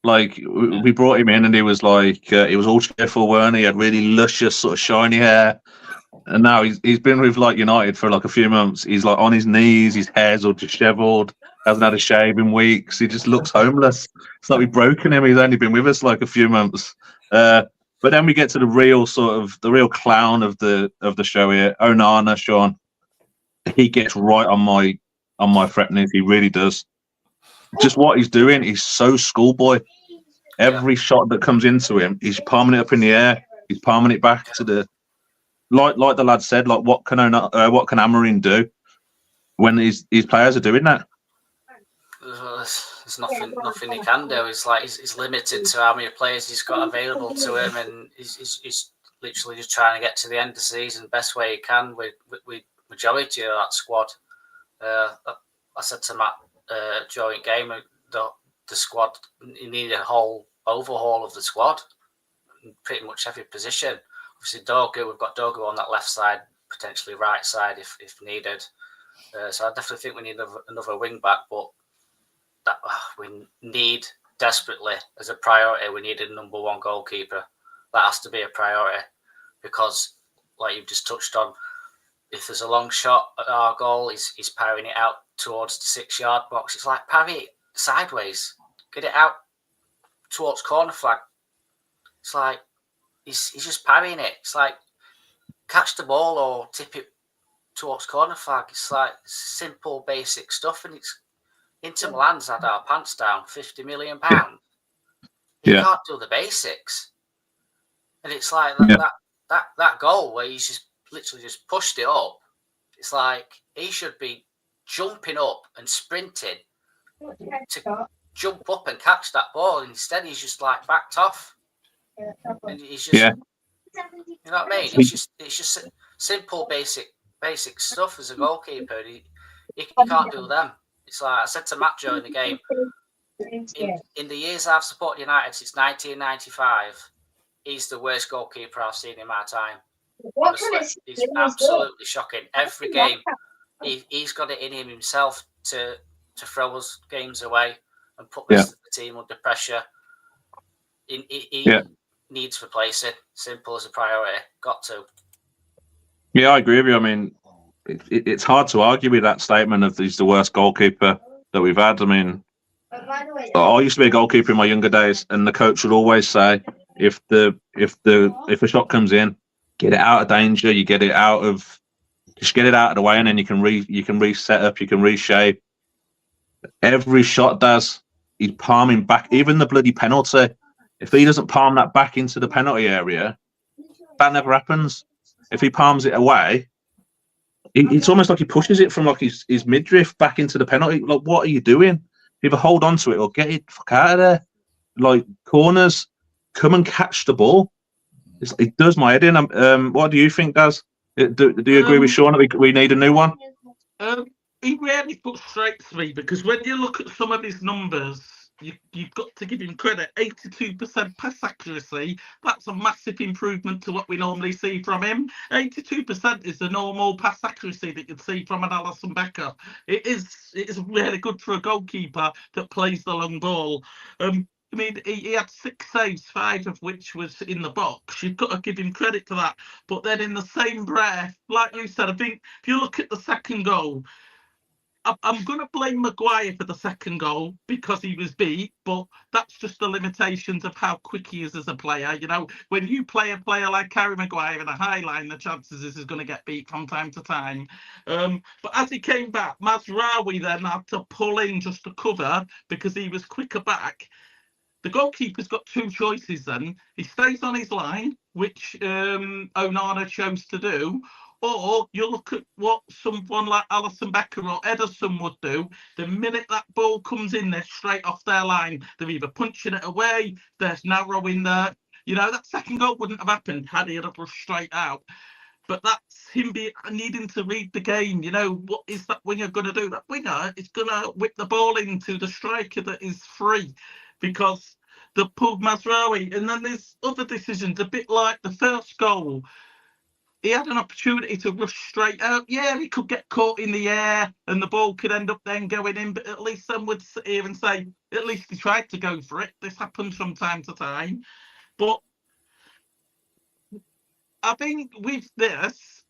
Like we brought him in, and he was like he was all cheerful, weren't he? He had really luscious, sort of shiny hair. And now he's been with like United for like a few months. He's like on his knees, his hair's all dishevelled, hasn't had a shave in weeks. He just looks homeless. It's like we've broken him. He's only been with us like a few months. But then we get to the real clown of the show here, Onana, Sean. He gets right on my fretting. He really does. Just what he's doing, he's so schoolboy. Every shot that comes into him, he's palming it up in the air. He's palming it back to the. Like the lad said, like what can Amarin do when his players are doing that? There's nothing he can do. It's like he's limited to how many players he's got available to him, and he's literally just trying to get to the end of the season best way he can with majority of that squad. I said to Matt during game, the squad, he needed a whole overhaul of the squad, in pretty much every position. Obviously, we've got Dogu on that left side, potentially right side if needed. So I definitely think we need another wing back, but that we need desperately as a priority. We need a number one goalkeeper. That has to be a priority, because, like you've just touched on, if there's a long shot at our goal, he's parrying it out towards the 6-yard box. It's like parry it sideways, get it out towards corner flag. It's like he's just parrying it. It's like catch the ball or tip it towards corner flag. It's like simple, basic stuff, and it's Inter Milan's had our pants down, £50 million. You can't do the basics, and it's like that goal where he's just literally just pushed it up. It's like he should be jumping up and sprinting to jump up and catch that ball. Instead, he's just like backed off. And he's just, you know what I mean? It's just simple, basic stuff as a goalkeeper. He can't do them. It's like I said to Matt during the game. In the years I've supported United since 1995, he's the worst goalkeeper I've seen in my time. Honestly, it's absolutely shocking. Every game, he's got it in him himself to throw us games away and put the team under pressure. He needs replacing. Simple as a priority. Got to. Yeah, I agree with you. I mean, it's hard to argue with that statement of he's the worst goalkeeper that we've had. I mean, I used to be a goalkeeper in my younger days, and the coach would always say, if a shot comes in, get it out of danger. You get it out of the way, and then you can reset up, you can reshape. Every shot he's palming back, even the bloody penalty. If he doesn't palm that back into the penalty area, that never happens. If he palms it away, it's almost like he pushes it from like his midriff back into the penalty. Like, what are you doing? Either hold on to it or get it fuck out of there. Like, corners, come and catch the ball. It does my head in. What do you think, Daz? Do you agree with Sean that we need a new one? He really frustrates me because when you look at some of his numbers, you've got to give him credit. 82% pass accuracy, that's a massive improvement to what we normally see from him. 82% is the normal pass accuracy that you'd see from an Alisson Becker. It is really good for a goalkeeper that plays the long ball. I mean, he had 6 saves, 5 of which was in the box. You've got to give him credit for that. But then in the same breath, like you said, I think if you look at the second goal, I'm going to blame Maguire for the second goal because he was beat, but that's just the limitations of how quick he is as a player. You know, when you play a player like Harry Maguire in a high line, the chances is he's going to get beat from time to time. But as he came back, Mazraoui then had to pull in just to cover because he was quicker back. The goalkeeper's got 2 choices then. He stays on his line, which Onana chose to do, or you look at what someone like Alisson Becker or Ederson would do. The minute that ball comes in, they're straight off their line. They're either punching it away, there's narrowing there. You know, that second goal wouldn't have happened had he had rushed straight out. But that's him needing to read the game. You know, what is that winger going to do? That winger is going to whip the ball into the striker that is free because the pulled Mazraoui. And then there's other decisions, a bit like the first goal. He had an opportunity to rush straight out. Yeah, he could get caught in the air and the ball could end up then going in, but at least some would sit here and say, at least he tried to go for it. This happens from time to time. But I think with this,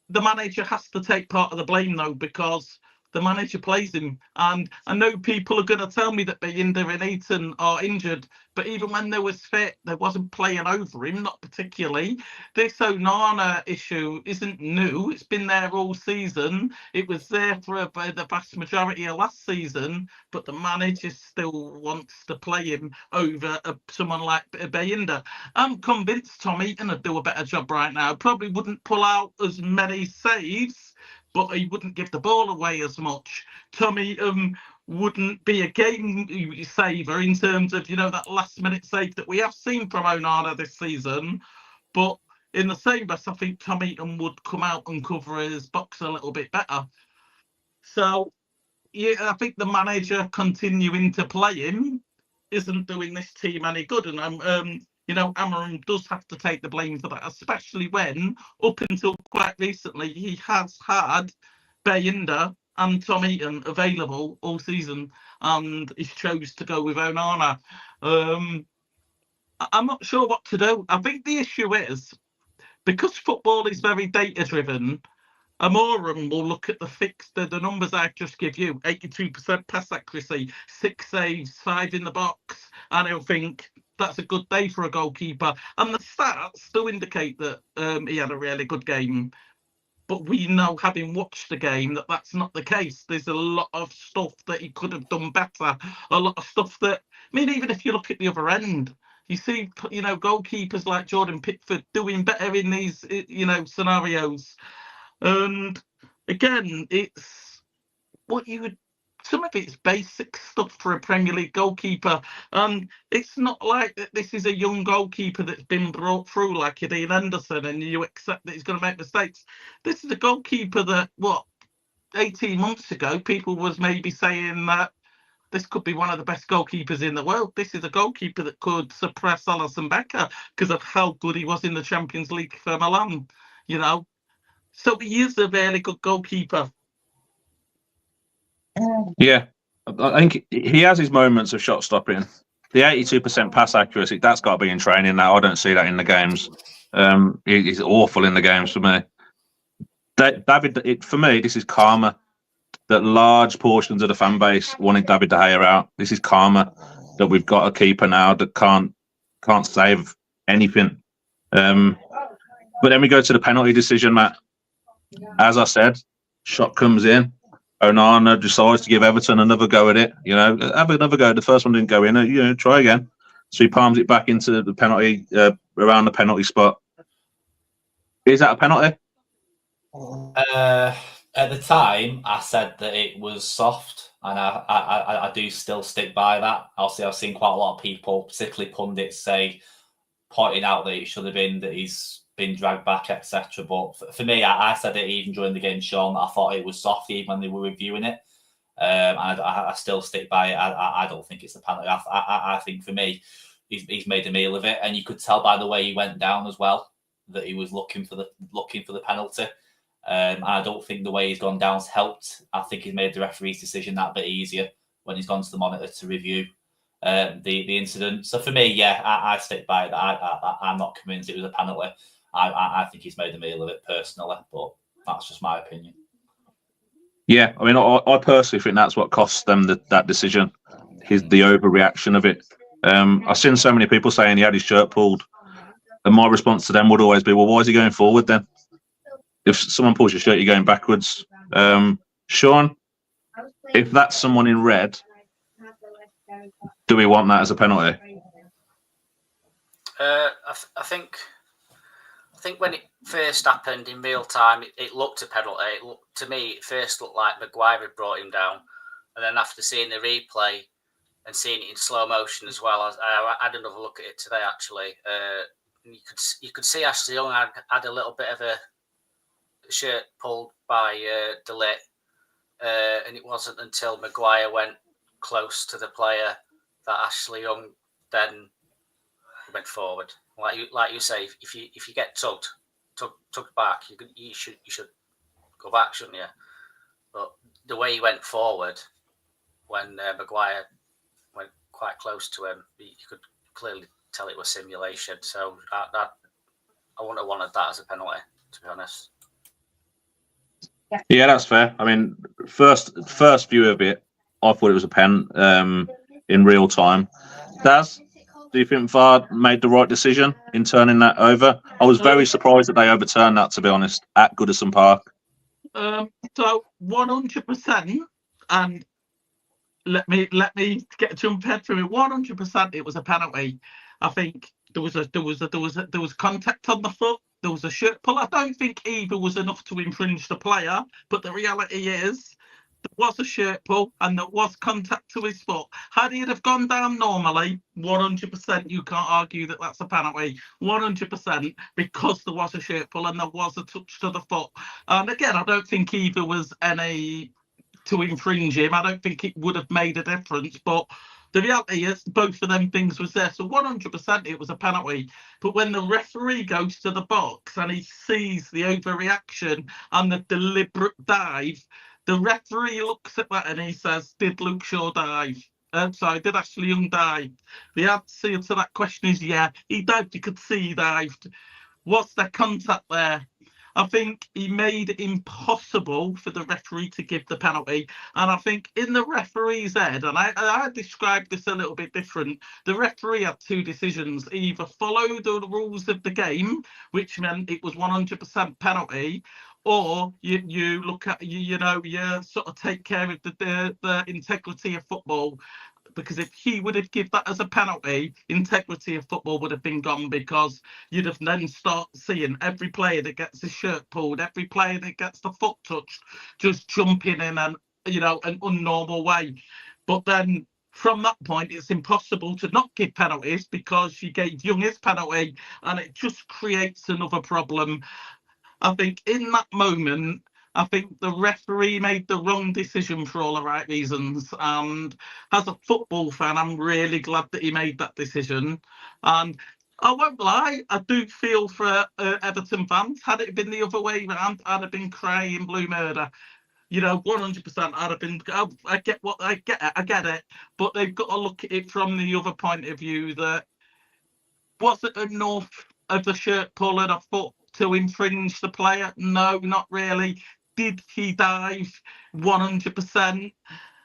the manager has to take part of the blame, though, because the manager plays him. And I know people are going to tell me that Bayinda and Eaton are injured, but even when they was fit, they wasn't playing over him, not particularly. This Onana issue isn't new. It's been there all season. It was there for the vast majority of last season, but the manager still wants to play him over someone like Bayinda. I'm convinced Tom Eaton would do a better job right now. Probably wouldn't pull out as many saves, but he wouldn't give the ball away as much. Tommy wouldn't be a game saver in terms of, you know, that last minute save that we have seen from Onana this season. But in the same breath, I think Tom Eaton would come out and cover his box a little bit better. So, yeah, I think the manager continuing to play him isn't doing this team any good. And you know, Amarim does have to take the blame for that, especially when, up until quite recently, he has had Bayinda and Tom Eaton available all season, and he chose to go with Onana. I'm not sure what to do. I think the issue is, because football is very data-driven, Amorim will look at the numbers I just give you, 82% pass accuracy, 6 saves, 5 in the box, and he'll think that's a good day for a goalkeeper. And the stats do indicate that he had a really good game. But we know, having watched the game, that that's not the case. There's a lot of stuff that he could have done better. A lot of stuff that, I mean, even if you look at the other end, you see, you know, goalkeepers like Jordan Pickford doing better in these, you know, scenarios. And again, it's what you would, some of it's basic stuff for a Premier League goalkeeper. It's not like that this is a young goalkeeper that's been brought through like Dean Henderson and you accept that he's going to make mistakes. This is a goalkeeper that, 18 months ago, people was maybe saying that this could be one of the best goalkeepers in the world. This is a goalkeeper that could suppress Alisson Becker because of how good he was in the Champions League for Milan, you know. So he is a really good goalkeeper. Yeah, I think he has his moments of shot stopping. The 82% pass accuracy, that's got to be in training now. I don't see that in the games. He's awful in the games for me. David, for me, this is karma. That large portions of the fan base wanted David De Gea out. This is karma that we've got a keeper now that can't save anything. But then we go to the penalty decision, Matt. As I said, shot comes in. Onana decides to give Everton another go at it. You know, have another go. The first one didn't go in. You know, try again. So he palms it back into the penalty, around the penalty spot. Is that a penalty? At the time, I said that it was soft, and I do still stick by that. Obviously, I've seen quite a lot of people, particularly pundits, pointing out that it should have been that he's been dragged back, etc. But for me, I said it even during the game, Sean, I thought it was soft even when they were reviewing it. I still stick by it. I don't think it's a penalty. I think for me, he's made a meal of it, and you could tell by the way he went down as well that he was looking for the penalty. And I don't think the way he's gone down's helped. I think he's made the referee's decision that bit easier when he's gone to the monitor to review the incident. So for me, yeah, I stick by it. I'm not convinced it was a penalty. I think he's made a meal of it personally, but that's just my opinion. Yeah, I mean, I personally think that's what cost them that decision. The overreaction of it. I've seen so many people saying he had his shirt pulled, and my response to them would always be, well, why is he going forward then? If someone pulls your shirt, you're going backwards. Sean, if that's someone in red, do we want that as a penalty? I think when it first happened in real time, it looked a penalty. To me, it first looked like Maguire had brought him down, and then after seeing the replay and seeing it in slow motion as well, I had another look at it today. Actually, you could see Ashley Young had a little bit of a shirt pulled by De Ligt, and it wasn't until Maguire went close to the player that Ashley Young then went forward. Like you say, if you get tugged back, you should go back, shouldn't you? But the way he went forward when Maguire went quite close to him, you could clearly tell it was simulation. So I wouldn't have wanted that as a penalty, to be honest. Yeah, that's fair. I mean, first view of it, I thought it was a pen in real time. Daz, do you think VAR made the right decision in turning that over? I was very surprised that they overturned that, to be honest, at Goodison Park. So 100%, and let me get jump head from it. 100%, it was a penalty. I think there was contact on the foot. There was a shirt pull. I don't think either was enough to infringe the player, but the reality is there was a shirt pull and there was contact to his foot. Had he have gone down normally, 100%, you can't argue that that's a penalty. 100%, because there was a shirt pull and there was a touch to the foot. And again, I don't think either was any to infringe him. I don't think it would have made a difference, but the reality is both of them things was there. So 100% it was a penalty. But when the referee goes to the box and he sees the overreaction and the deliberate dive, the referee looks at that and he says, did Luke Shaw dive? Did Ashley Young dive? The answer to that question is yeah, he dived. You could see he dived. Was there contact there? I think he made it impossible for the referee to give the penalty. And I think in the referee's head, and I described this a little bit different, the referee had two decisions: either follow the rules of the game, which meant it was 100% penalty, or you look at, you sort of take care of the integrity of football. Because if he would have given that as a penalty, integrity of football would have been gone, because you'd have then start seeing every player that gets his shirt pulled, every player that gets the foot touched, just jumping in an unnormal way. But then from that point, it's impossible to not give penalties, because you gave Young his penalty, and it just creates another problem. I think in that moment, I think the referee made the wrong decision for all the right reasons. And as a football fan, I'm really glad that he made that decision. And I won't lie, I do feel for Everton fans. Had it been the other way around, I'd have been crying blue murder. 100%. I'd have been. I get it. But they've got to look at it from the other point of view. That was it enough of the shirt pull and a foot to infringe the player? No, not really. Did he dive? 100%.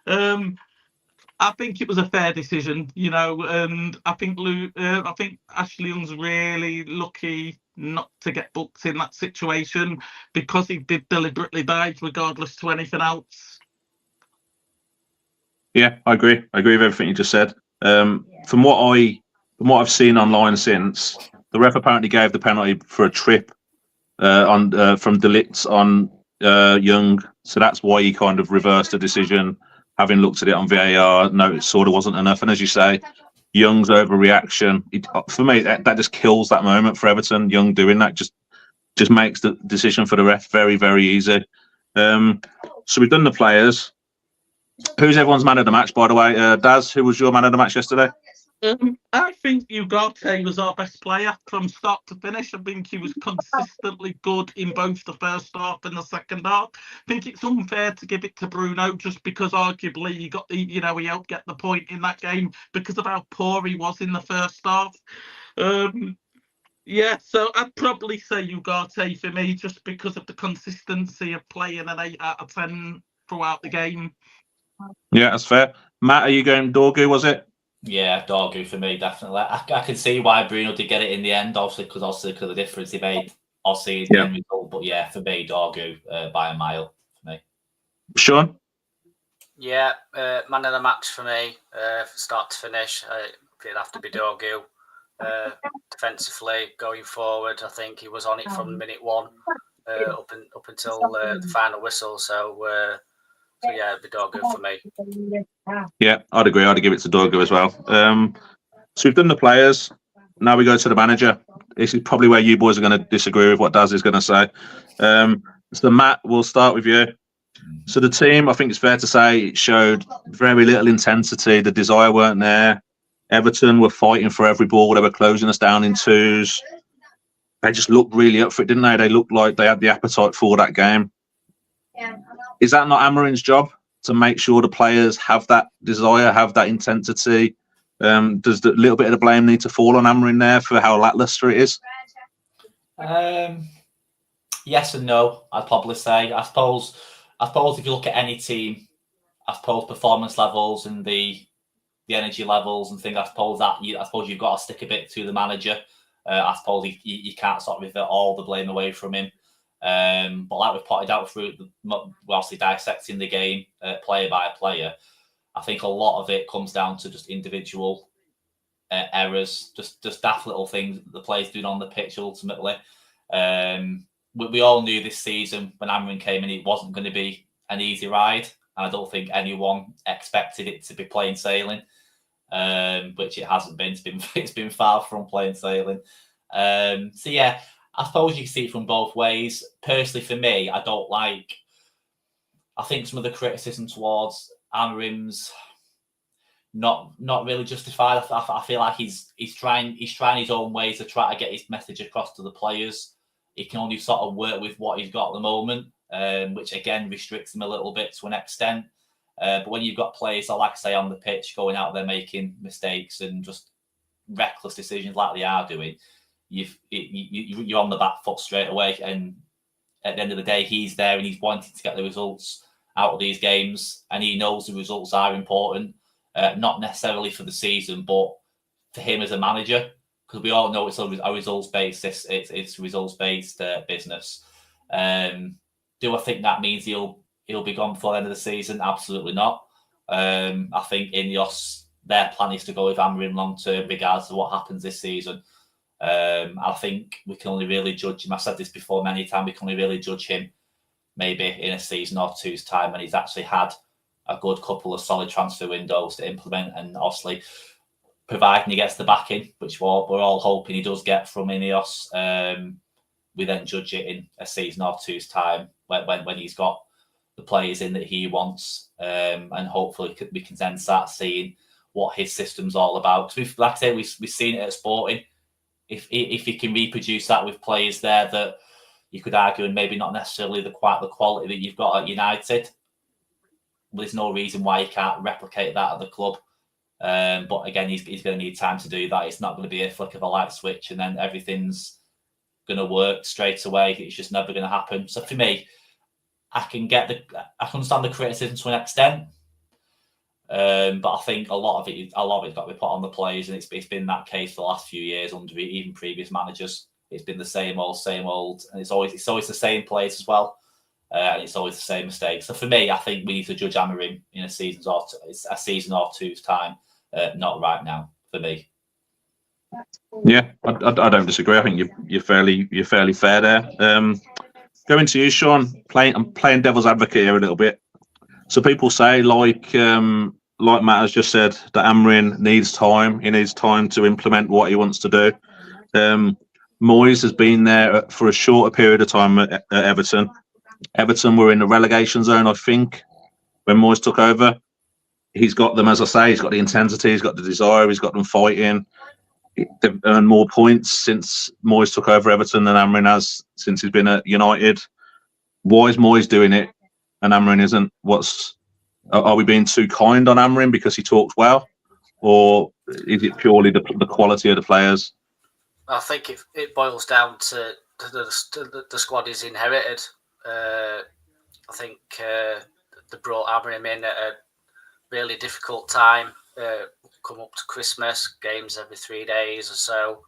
I think it was a fair decision, and I think Ashley Young's really lucky not to get booked in that situation, because he did deliberately dive regardless to anything else. Yeah, I agree. I agree with everything you just said. From what I've seen online since, the ref apparently gave the penalty for a trip from De Ligt on Young, so that's why he kind of reversed the decision, having looked at it on VAR. No, it sort of wasn't enough. And as you say, Young's overreaction. For me, that just kills that moment for Everton. Young doing that just makes the decision for the ref very, very easy. So we've done the players. Who's everyone's man of the match, by the way? Daz, who was your man of the match yesterday? I think Ugarte was our best player from start to finish. I think he was consistently good in both the first half and the second half. I think it's unfair to give it to Bruno just because arguably he got he helped get the point in that game because of how poor he was in the first half. Yeah, so I'd probably say Ugarte for me just because of the consistency of playing an 8 out of 10 throughout the game. Yeah, that's fair. Matt, are you going Dorgu, was it? Yeah, Dorgu for me, definitely. I can see why Bruno did get it in the end, obviously because of the difference he made, obviously, in the end result. But yeah, for me, Dorgu by a mile for me. Sean? Yeah, man of the match for me, start to finish. It'd have to be Dorgu. Defensively, going forward, I think he was on it from minute one up until the final whistle. So yeah, it'd be Dorgu for me. Yeah, I'd agree. I'd give it to Dorgu as well. So we've done the players. Now we go to the manager. This is probably where you boys are going to disagree with what Daz is going to say. So Matt, we'll start with you. So the team, I think it's fair to say, it showed very little intensity. The desire weren't there. Everton were fighting for every ball. They were closing us down in twos. They just looked really up for it, didn't they? They looked like they had the appetite for that game. Is that not Amorim's job to make sure the players have that desire, have that intensity? Does the little bit of the blame need to fall on Amorim there for how lackluster it is? Yes and no, I'd probably say. I suppose if you look at any team, I suppose performance levels and the energy levels and things, I suppose you've got to stick a bit to the manager. I suppose you can't sort of revert all the blame away from him. But like we've pointed out through obviously dissecting the game player by player, I think a lot of it comes down to just individual errors, just daft little things the players doing on the pitch ultimately. We all knew this season when Amorim came in, it wasn't going to be an easy ride. And I don't think anyone expected it to be plain sailing, which it hasn't been. It's been far from plain sailing. So yeah, I suppose you can see it from both ways. Personally, for me, I think some of the criticism towards Amorim's not really justified. I feel like he's trying his own ways to try to get his message across to the players. He can only sort of work with what he's got at the moment, which again restricts him a little bit to an extent. But when you've got players, like I say, on the pitch, going out there making mistakes and just reckless decisions like they are doing, you're on the back foot straight away. And at the end of the day, he's there and he's wanting to get the results out of these games, and he knows the results are important, not necessarily for the season, but for him as a manager, because we all know it's a results-based. It's results-based business. Do I think that means he'll be gone before the end of the season? Absolutely not. I think Ineos, their plan is to go with Amorim long term, regardless of what happens this season. I think we can only really judge him. I've said this before many times. We can only really judge him maybe in a season or two's time when he's actually had a good couple of solid transfer windows to implement, and obviously providing he gets the backing, which we're all hoping he does get from Ineos. We then judge it in a season or two's time when he's got the players in that he wants, and hopefully we can then start seeing what his system's all about. Because like I say, we've seen it at Sporting. If he can reproduce that with players there that you could argue, and maybe not necessarily the quality that you've got at United, well, there's no reason why he can't replicate that at the club. But again, he's going to need time to do that. It's not going to be a flick of a light switch and then everything's going to work straight away. It's just never going to happen. So for me, I can understand the criticism to an extent, but I think a lot of it's got to be put on the players, and it's been that case for the last few years under even previous managers. It's been the same old, and it's always the same players as well, and it's always the same mistakes. So for me, I think we need to judge Amorim in a season or two's time, not right now. For me. Yeah, I don't disagree. I think you're fairly fair there. Going to you, Sean. I'm playing devil's advocate here a little bit. So people say, like, like Matt has just said, that Amrin needs time. He needs time to implement what he wants to do. Moyes has been there for a shorter period of time at Everton. Everton were in the relegation zone, I think, when Moyes took over. He's got them, as I say, he's got the intensity, he's got the desire, he's got them fighting. They've earned more points since Moyes took over Everton than Amrin has since he's been at United. Why is Moyes doing it and Amrin isn't? Are we being too kind on Amrin because he talks well, or is it purely the quality of the players? I think it boils down to the squad he's inherited. I think they brought Amrin in at a really difficult time. Come up to Christmas, games every 3 days or so.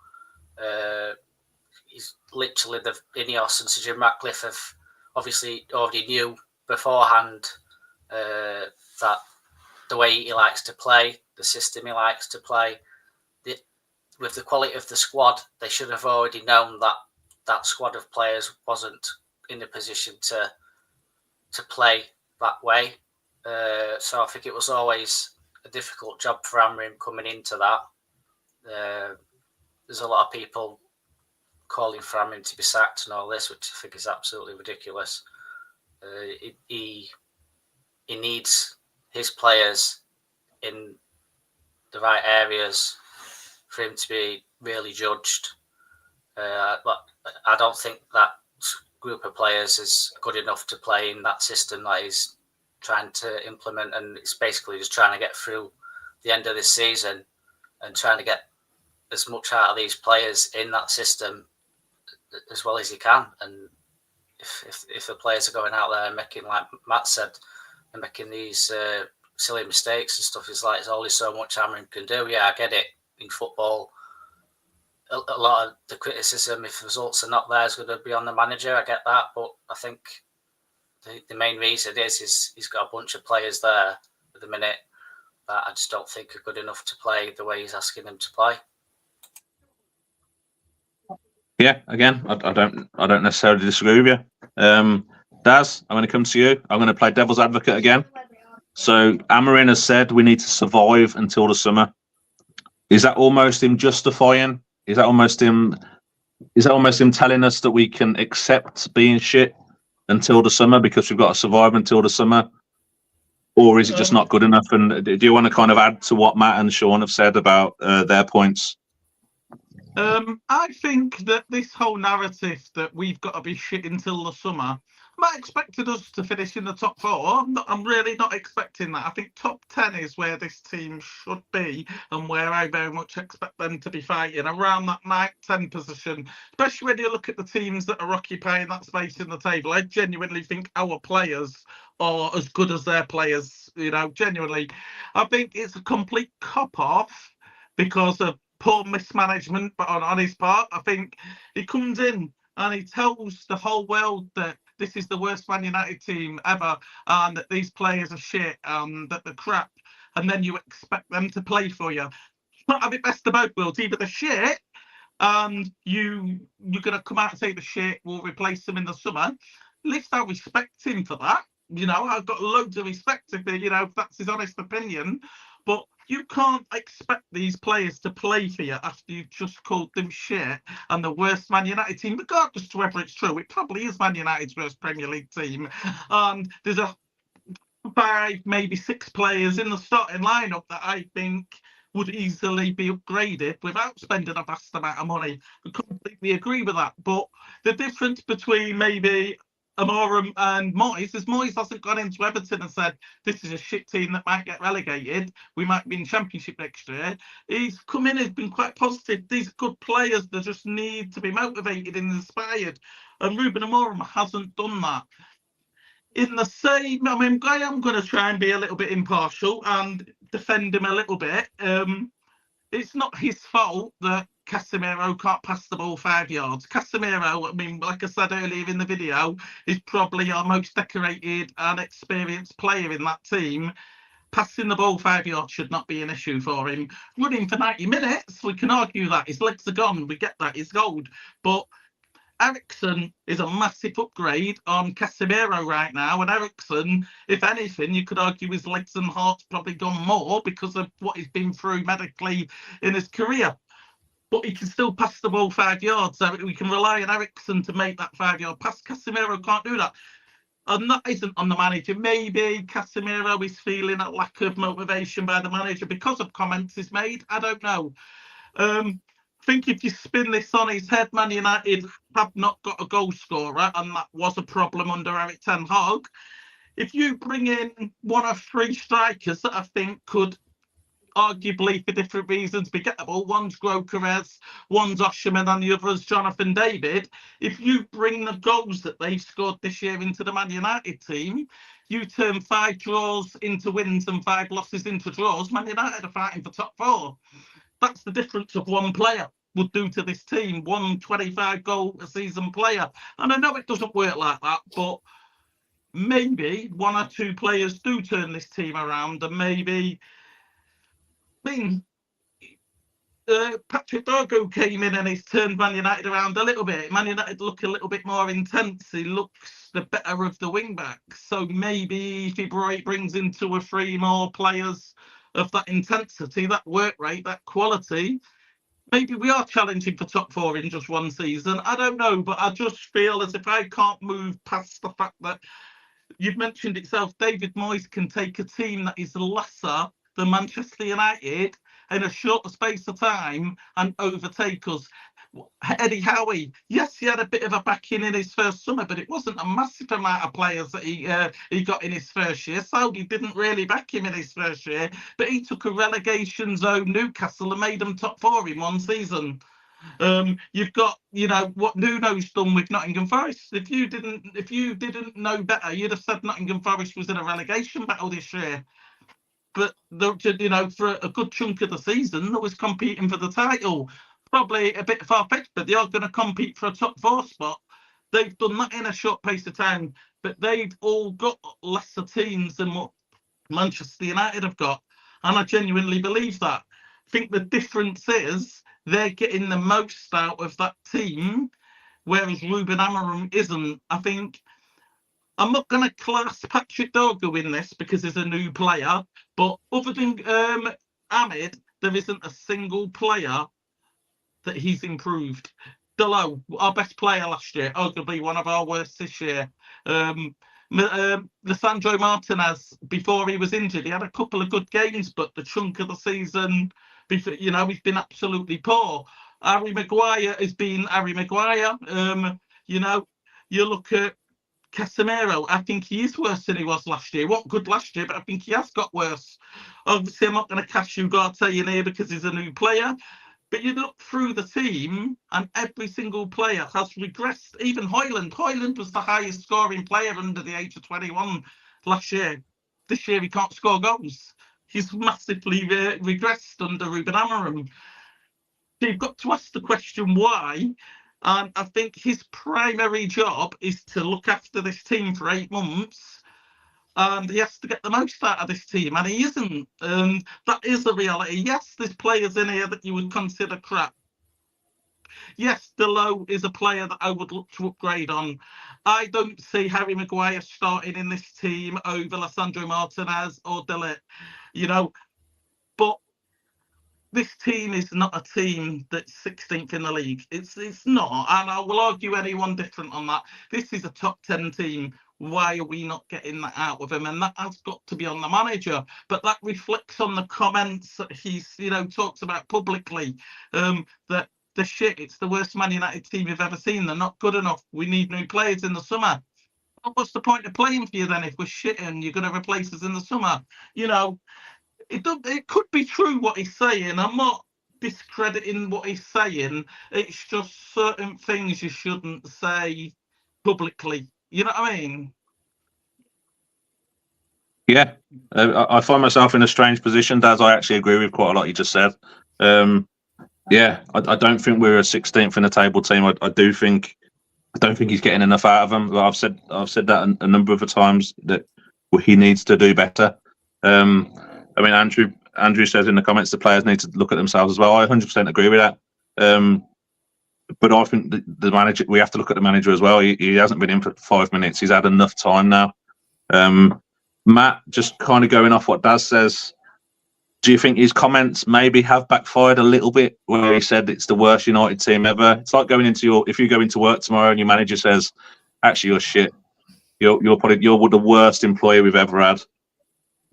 He's literally the Ineos and Sir Jim Ratcliffe have obviously already knew beforehand that the way he likes to play, the system he likes to play, with the quality of the squad, they should have already known that that squad of players wasn't in a position to play that way. So I think it was always a difficult job for Amrin coming into that. There's a lot of people calling for Amrin to be sacked and all this, which I think is absolutely ridiculous. He needs his players in the right areas for him to be really judged. But I don't think that group of players is good enough to play in that system that he's trying to implement, and it's basically just trying to get through the end of this season and trying to get as much out of these players in that system as well as he can. And if the players are going out there and making, like Matt said, and making these silly mistakes and stuff, it's like there's only so much Amrin can do. Yeah, I get it. In football, a lot of the criticism, if results are not there, is going to be on the manager. I get that, but I think the main reason is he's got a bunch of players there at the minute that I just don't think are good enough to play the way he's asking them to play. Yeah, again, I don't necessarily disagree with you. Daz, I'm going to come to you. I'm going to play devil's advocate again. So Amrin has said we need to survive until the summer. Is that almost him justifying? Is that almost him telling us that we can accept being shit until the summer because we've got to survive until the summer? Or is it just not good enough? And do you want to kind of add to what Matt and Sean have said about their points? I think that this whole narrative that we've got to be shit until the summer, I expected us to finish in the top 4. I'm really not expecting that. I think top 10 is where this team should be and where I very much expect them to be fighting, around that 9-10 position, especially when you look at the teams that are occupying that space in the table. I genuinely think our players are as good as their players, genuinely. I think it's a complete cop-off because of poor mismanagement but on his part. I think he comes in and he tells the whole world that this is the worst Man United team ever and that these players are shit and that they're crap, and then you expect them to play for you. Not have it best of both worlds. Either the shit and you're going to come out and say the shit will replace them in the summer. At least I respect him for that. I've got loads of respect if that's his honest opinion. But you can't expect these players to play for you after you've just called them shit and the worst Man United team, regardless to whether it's true. It probably is Man United's worst Premier League team. And there's 5, maybe 6 players in the starting lineup that I think would easily be upgraded without spending a vast amount of money. I completely agree with that. But the difference between maybe Amorim and Moyes is Moyes hasn't gone into Everton and said, this is a shit team that might get relegated. We might be in Championship next year. He's come in, he's been quite positive. These are good players that just need to be motivated and inspired. And Ruben Amorim hasn't done that. In the same, I am going to try and be a little bit impartial and defend him a little bit. It's not his fault that Casemiro can't pass the ball 5 yards. Casemiro, like I said earlier in the video, is probably our most decorated and experienced player in that team. Passing the ball 5 yards should not be an issue for him. Running for 90 minutes, we can argue that. His legs are gone. We get that. He's gold. But Ericsson is a massive upgrade on Casemiro right now, and Ericsson, if anything, you could argue his legs and heart's probably gone more because of what he's been through medically in his career. But he can still pass the ball 5 yards, so we can rely on Ericsson to make that 5-yard pass. Casemiro can't do that. And that isn't on the manager. Maybe Casemiro is feeling a lack of motivation by the manager because of comments he's made. I don't know. I think if you spin this on his head, Man United have not got a goal scorer, and that was a problem under Eric Ten Hag. If you bring in one of 3 strikers that I think could arguably for different reasons be gettable, one's Gyökeres, one's Osimhen, and the other's Jonathan David. If you bring the goals that they've scored this year into the Man United team, you turn 5 draws into wins and 5 losses into draws. Man United are fighting for top 4. That's the difference of one player would do to this team, one 25-goal-a-season player. And I know it doesn't work like that, but maybe 1 or 2 players do turn this team around, and maybe Patrick Dorgu came in and he's turned Man United around a little bit. Man United look a little bit more intense. He looks the better of the wing backs. So maybe if he brings in 2 or 3 more players of that intensity, that work rate, that quality, maybe we are challenging for top 4 in just 1 season. I don't know, but I just feel as if I can't move past the fact that you've mentioned itself, David Moyes can take a team that is lesser than Manchester United in a shorter space of time and overtake us. Eddie Howe, yes, he had a bit of a backing in his first summer, but it wasn't a massive amount of players that he got in his first year. Saudi didn't really back him in his first year, but he took a relegation zone Newcastle and made them top 4 in 1 season. You've got, what Nuno's done with Nottingham Forest. If you didn't know better, you'd have said Nottingham Forest was in a relegation battle this year. But for a good chunk of the season, they was competing for the title. Probably a bit far-fetched, but they are going to compete for a top 4 spot. They've done that in a short pace of time, but they've all got lesser teams than what Manchester United have got, and I genuinely believe that. I think the difference is they're getting the most out of that team, whereas Ruben Amorim isn't. I think I'm not going to class Patrick Dorgu in this because he's a new player, but other than Ahmed, there isn't a single player that he's improved. Delo, our best player last year, arguably one of our worst this year. Lisandro Martinez, before he was injured, he had a couple of good games, but the chunk of the season, he's been absolutely poor. Harry Maguire has been Harry Maguire. You look at Casemiro, I think he is worse than he was last year. He wasn't good last year, but I think he has got worse. Obviously, I'm not going to cast Ugarte in here because he's a new player. But you look through the team, and every single player has regressed. Even Højlund. Højlund was the highest scoring player under the age of 21 last year. This year, he can't score goals. He's massively regressed under Ruben Amorim. So you've got to ask the question why. And I think his primary job is to look after this team for 8 months. And he has to get the most out of this team, and he isn't. And that is the reality. Yes, there's players in here that you would consider crap. Yes, Delo is a player that I would look to upgrade on. I don't see Harry Maguire starting in this team over Lisandro Martinez or De Ligt, But this team is not a team that's 16th in the league. It's not, and I will argue anyone different on that. This is a top 10 team. Why are we not getting that out of him? And that has got to be on the manager. But that reflects on the comments that he's, talks about publicly. That the shit, it's the worst Man United team we've ever seen. They're not good enough. We need new players in the summer. Well, what's the point of playing for you then if we're shit and you're going to replace us in the summer? It could be true what he's saying. I'm not discrediting what he's saying. It's just certain things you shouldn't say publicly. You know what I mean? Yeah, I find myself in a strange position, Daz. I actually agree with quite a lot you just said. I don't think we're a 16th in the table team. I don't think he's getting enough out of them. I've said that a number of times that he needs to do better. Andrew says in the comments the players need to look at themselves as well. I 100% agree with that. but I think the manager, we have to look at the manager as well. He hasn't been in for 5 minutes. He's had enough time now. Matt, just kind of going off what Daz says, do you think his comments maybe have backfired a little bit where he said it's the worst United team ever? It's like going into if you go into work tomorrow and your manager says, actually, you're shit. You're the worst employee we've ever had.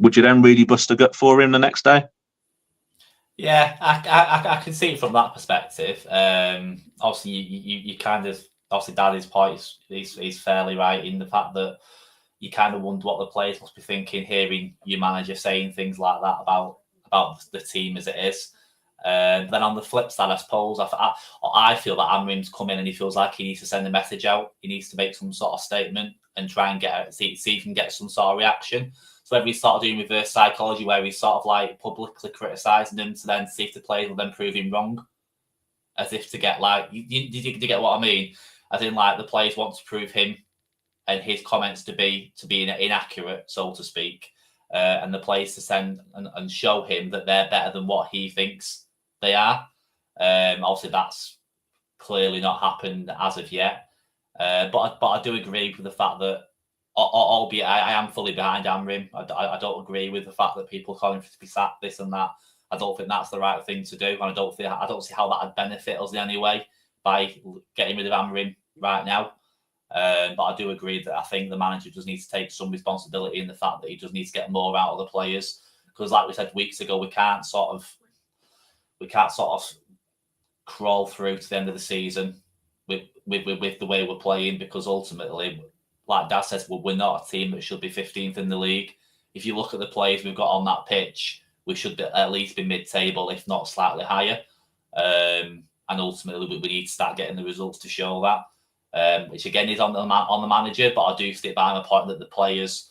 Would you then really bust a gut for him the next day? Yeah, I can see it from that perspective. Obviously, you kind of, obviously Daddy's point is fairly right in the fact that you kind of wonder what the players must be thinking, hearing your manager saying things like that about the team as it is. Then on the flip side, I suppose, I feel that Amrim's come in and he feels like he needs to send a message out. He needs to make some sort of statement and try and see if he can get some sort of reaction. So whether he's sort of doing reverse psychology where he's sort of like publicly criticising them to then see if the players will then prove him wrong. As if to get like, you get what I mean? As in like the players want to prove him and his comments to be inaccurate, so to speak. And the players to send and show him that they're better than what he thinks they are. Obviously, that's clearly not happened as of yet. But I do agree with the fact that, albeit I am fully behind Amrim. I don't agree with the fact that people calling for to be sacked, this and that. I don't think that's the right thing to do, and I don't see how that would benefit us in any way by getting rid of Amrim right now. But I do agree that I think the manager does need to take some responsibility in the fact that he does need to get more out of the players, because, like we said weeks ago, we can't sort of crawl through to the end of the season with the way we're playing, because ultimately, like Dad says, we're not a team that should be 15th in the league. If you look at the players we've got on that pitch, we should at least be mid-table, if not slightly higher. And ultimately, we need to start getting the results to show that. Which again is on the manager, but I do stick by my point that the players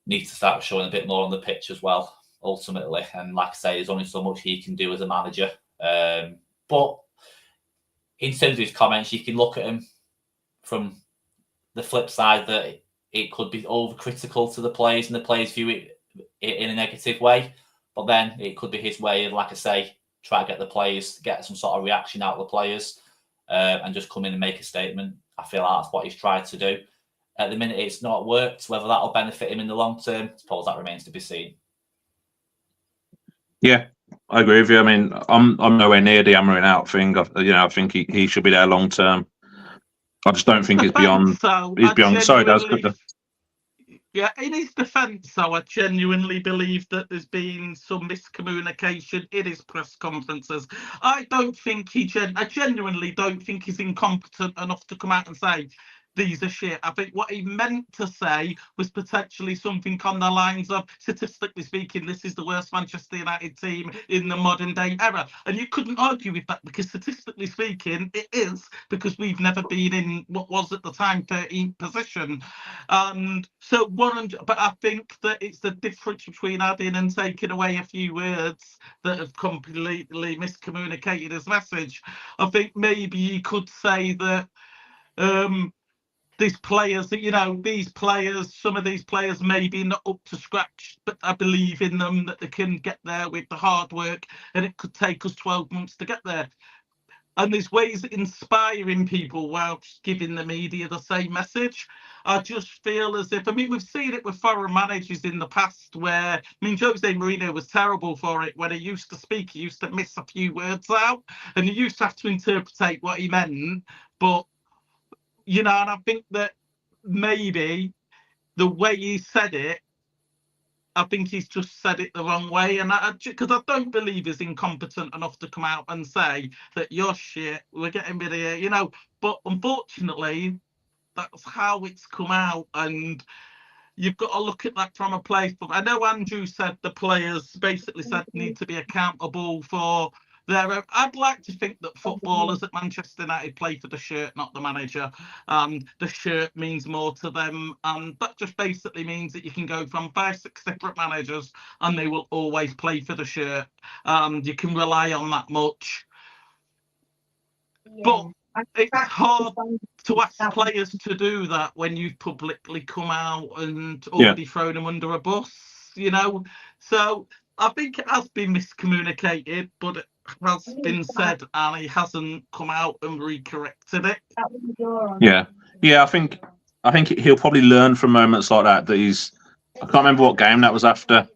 need to start showing a bit more on the pitch as well, ultimately. And like I say, there's only so much he can do as a manager. But in terms of his comments, you can look at him from the flip side that it could be overcritical to the players and the players view it in a negative way. But then it could be his way of, like I say, try to get the players, get some sort of reaction out of the players. And just come in and make a statement. I feel like that's what he's tried to do. At the minute, it's not worked. Whether that'll benefit him in the long term, I suppose that remains to be seen. Yeah, I agree with you. I mean, I'm nowhere near the hammering out thing. I think he should be there long term. I just don't think he's beyond. He's beyond. Sorry, Daz. Yeah, in his defence, though, I genuinely believe that there's been some miscommunication in his press conferences. I genuinely don't think he's incompetent enough to come out and say, these are shit. I think what he meant to say was potentially something on the lines of, statistically speaking, this is the worst Manchester United team in the modern day era. And you couldn't argue with that, because statistically speaking, it is, because we've never been in what was at the time 13th position. And so but I think that it's the difference between adding and taking away a few words that have completely miscommunicated his message. I think maybe you could say that these players, some of these players may be not up to scratch, but I believe in them that they can get there with the hard work, and it could take us 12 months to get there. And there's ways of inspiring people whilst giving the media the same message. I just feel as if, we've seen it with foreign managers in the past where, Jose Mourinho was terrible for it. When he used to speak, he used to miss a few words out, and he used to have to interpret what he meant. But and I think that maybe the way he said it, I think he's just said it the wrong way. And because I don't believe he's incompetent enough to come out and say that you're shit, we're getting rid of you, But unfortunately, that's how it's come out. And you've got to look at that from a place. But I know Andrew said the players basically said need to be accountable for their. I'd like to think that footballers at Manchester United play for the shirt, not the manager. The shirt means more to them, and that just basically means that you can go from 5-6 different managers, and they will always play for the shirt. You can rely on that much. But it's hard to ask players to do that when you've publicly come out and already thrown them under a bus, So I think it has been miscommunicated, but it has been said, and he hasn't come out and recorrected it. Yeah, I think he'll probably learn from moments like that. I can't remember what game that was after.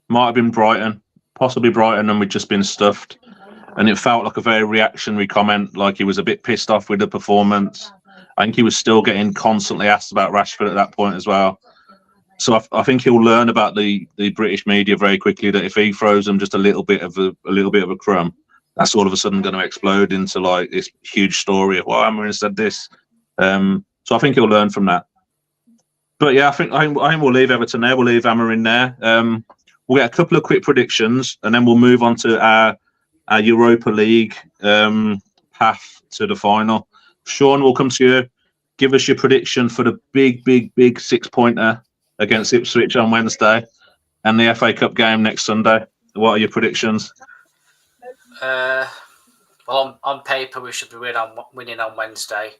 Might have been Brighton, possibly Brighton, and we'd just been stuffed. And it felt like a very reactionary comment, like he was a bit pissed off with the performance. I think he was still getting constantly asked about Rashford at that point as well. So I think he'll learn about the British media very quickly, that if he throws them just a little bit of a crumb, that's all of a sudden going to explode into like this huge story of, well, Amarin said this. So I think he'll learn from that. But yeah, I think we'll leave Everton there. We'll leave Amarin there. We'll get a couple of quick predictions, and then we'll move on to our Europa League path to the final. Sean, we'll come to you. Give us your prediction for the big 6-pointer against Ipswich on Wednesday and the FA Cup game next Sunday. What are your predictions? Well, on paper, we should be winning on Wednesday.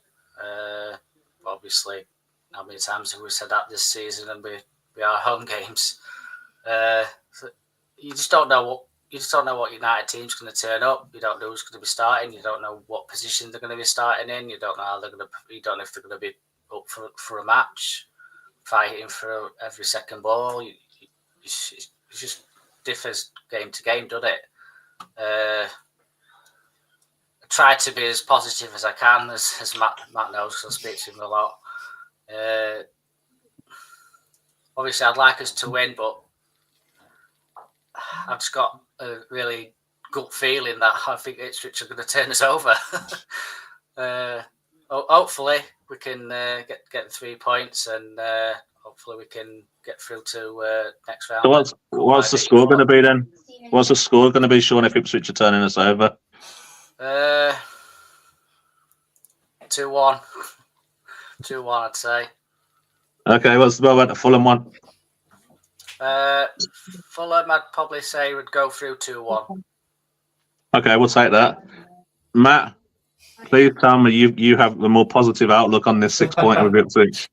Obviously, how many times have we said that this season? And we are home games. So you just don't know what United team's going to turn up. You don't know who's going to be starting. You don't know what position they're going to be starting in. You don't know how you don't know if they're going to be up for a match, fighting for every second ball. It just differs game to game, doesn't it? I try to be as positive as I can, as Matt knows, because I speak to him a lot. Obviously, I'd like us to win, but I've just got a really gut feeling that I think Ipswich are going to turn us over. Hopefully, we can get 3 points, and hopefully we can get through to next round. So what's the score going to be then? What's the score going to be, Sean, if Ipswich are turning us over? 2-1. 2-1, I'd say. Okay, what about the Fulham one? Fulham, I'd probably say would go through 2-1. Okay, we'll take that. Matt, please tell me you have the more positive outlook on this 6-pointer with Ipswich.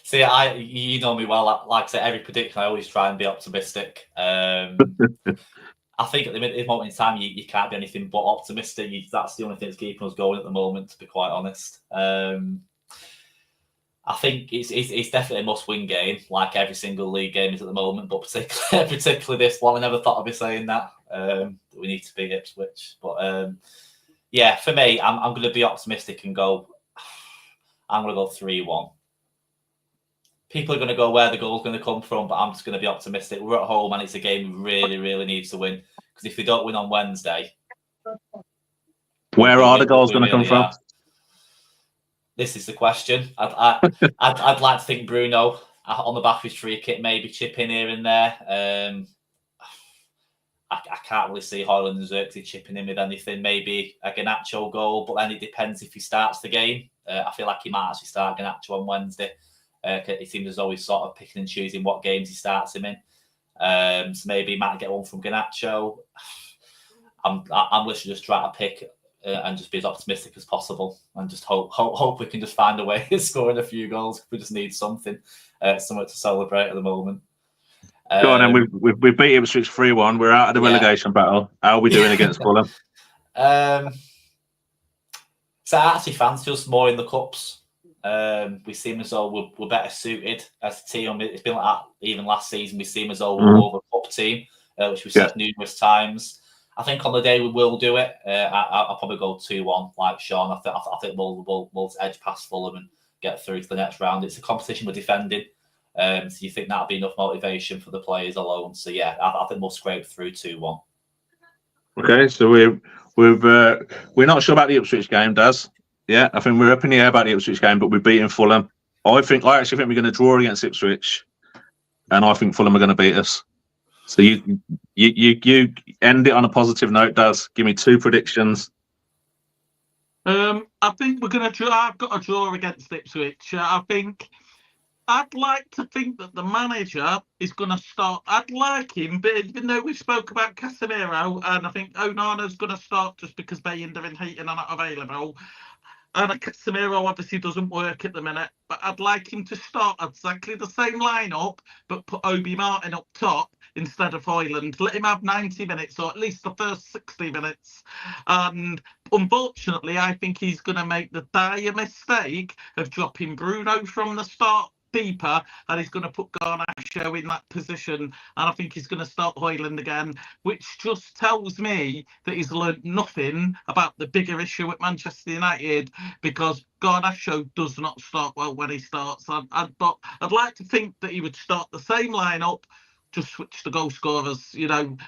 See, you know me well. Like I say, every prediction I always try and be optimistic. I think at the moment in time, you can't be anything but optimistic. That's the only thing that's keeping us going at the moment, to be quite honest. I think it's definitely a must-win game, like every single league game is at the moment. But particularly this one, I never thought I'd be saying that. We need to beat Ipswich. But yeah, for me, I'm going to be optimistic and go. I'm going to go 3-1. People are going to go where the goal's going to come from, but I'm just going to be optimistic. We're at home, and it's a game we really, really need to win. Because if we don't win on Wednesday, where are the goals going to come from? This is the question. I'd like to think Bruno on the back of his free kick, maybe chip in here and there. I can't really see Hoyland and Xerxes chipping in with anything. Maybe a Garnacho goal, but then it depends if he starts the game. I feel like he might actually start Garnacho on Wednesday. It seems as though he's sort of picking and choosing what games he starts him in. So maybe he might get one from Garnacho. I'm literally just trying to pick and just be as optimistic as possible, and just hope we can just find a way of scoring a few goals. We just need something to celebrate at the moment. Go on, and we beat Ipswich 3-1. We're out of the relegation battle. How are we doing against Fulham? So I actually fancy us more in the cups. We seem as though we're better suited as a team. It's been like that even last season. We seem as though we're more of a cup team, which we've said numerous times. I think on the day we will do it. I'll probably go 2-1 like Sean. I think we'll edge past Fulham and get through to the next round. It's a competition we're defending. So you think that'll be enough motivation for the players alone? So yeah, I think we'll scrape through 2-1. Okay, so we're not sure about the Ipswich game, Daz. Yeah, I think we're up in the air about the Ipswich game, but we're beating Fulham. I actually think we're going to draw against Ipswich, and I think Fulham are going to beat us. So you end it on a positive note, Daz. Give me 2 predictions. I think we're going to draw. I've got a draw against Ipswich. I think I'd like to think that the manager is going to start. I'd like him, but even though we spoke about Casemiro, and I think Onana's going to start just because Bayindir and Heaton are not available. And Casemiro obviously doesn't work at the minute, but I'd like him to start exactly the same lineup, but put Obi Martin up top instead of Hoyland. Let him have 90 minutes, or at least the first 60 minutes. And unfortunately, I think he's going to make the dire mistake of dropping Bruno from the start deeper, and he's going to put Garnacho in that position, and I think he's going to start Hoyland again, which just tells me that he's learned nothing about the bigger issue at Manchester United, because Garnacho does not start well when he starts. I'd like to think that he would start the same lineup, just switch the goal scorers,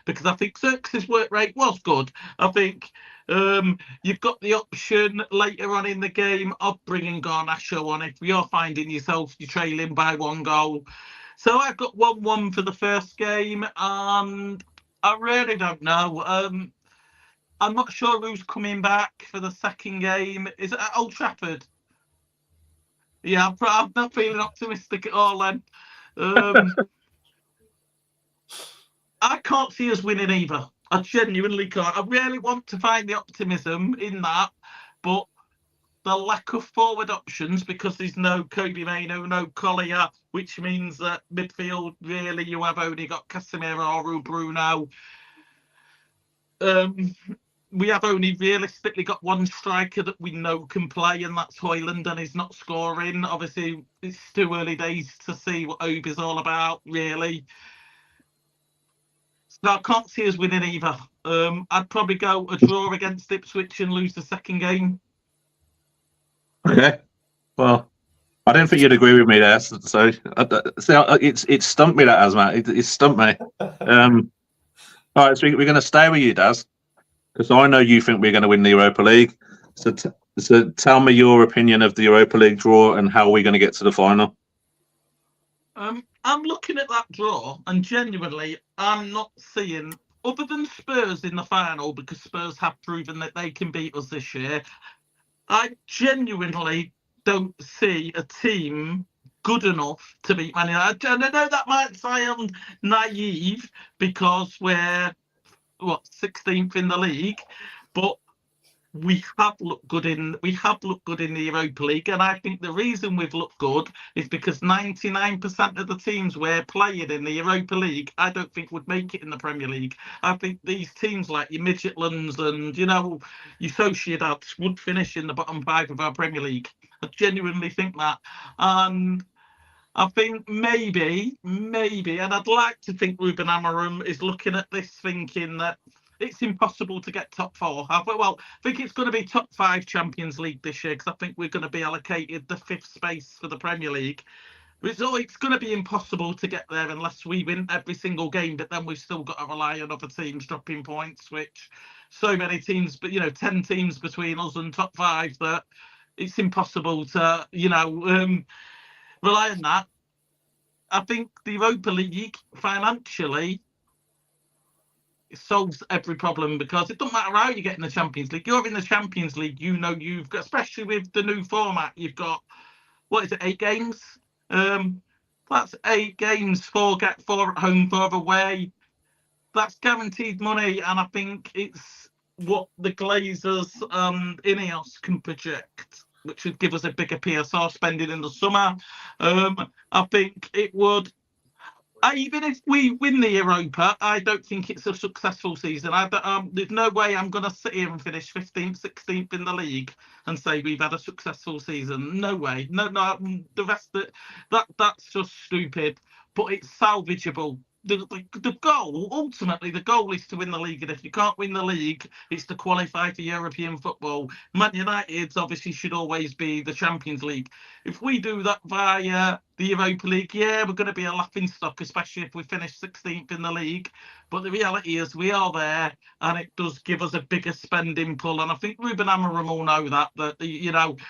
because I think Xerxes' work rate was good. I think you've got the option later on in the game of bringing Garnacho on if you're finding yourself you're trailing by 1 goal. So I've got 1-1 for the first game, and I really don't know. I'm not sure who's coming back for the second game. Is it at Old Trafford? Yeah, I'm not feeling optimistic at all then. I can't see us winning either. I genuinely can't. I really want to find the optimism in that, but the lack of forward options, because there's no Kobe Mainoo, no Collier, which means that midfield, really, you have only got Casemiro or Bruno. We have only realistically got one striker that we know can play, and that's Hoyland, and he's not scoring. Obviously, it's too early days to see what Obi's all about, really. So I can't see us winning either. I'd probably go a draw against Ipswich and lose the second game. Okay. Well, I didn't think you'd agree with me there. So it's stumped me, that has, Matt. It's stumped me. All right, so we're going to stay with you, Daz, because I know you think we're going to win the Europa League. So tell me your opinion of the Europa League draw and how we're going to get to the final. I'm looking at that draw, and genuinely, I'm not seeing, other than Spurs in the final, because Spurs have proven that they can beat us this year, I genuinely don't see a team good enough to beat Man United. And I know that might sound naive because we're 16th in the league, but we have looked good in the Europa League, and I think the reason we've looked good is because 99% of the teams we're playing in the Europa League, I don't think would make it in the Premier League. I think these teams like your Midgetlands and your Sociedads would finish in the bottom 5 of our Premier League. I genuinely think that, and I think maybe, and I'd like to think Ruben Amorim is looking at this thinking that it's impossible to get top 4. I think it's going to be top 5 Champions League this year, because I think we're going to be allocated the 5th space for the Premier League. It's going to be impossible to get there unless we win every single game, but then we've still got to rely on other teams dropping points, which so many teams, but 10 teams between us and top 5 that it's impossible to, rely on that. I think the Europa League financially solves every problem, because it doesn't matter how you get in the Champions League. You're in the Champions League, you've got, especially with the new format, you've got, 8 games? That's 8 games, 4 at home, 4 away. That's guaranteed money, and I think it's what the Glazers and Ineos can project, which would give us a bigger PSR spending in the summer. I think it would. Even if we win the Europa, I don't think it's a successful season. There's no way I'm going to sit here and finish 15th, 16th in the league and say we've had a successful season. No way. No. The rest of that's just stupid. But it's salvageable. The goal, ultimately, the goal is to win the league, and if you can't win the league, it's to qualify for European football. Man United obviously should always be the Champions League. If we do that via the Europa League, we're going to be a laughing stock, especially if we finish 16th in the league. But the reality is we are there, and it does give us a bigger spending pull. And I think Ruben Amorim will know that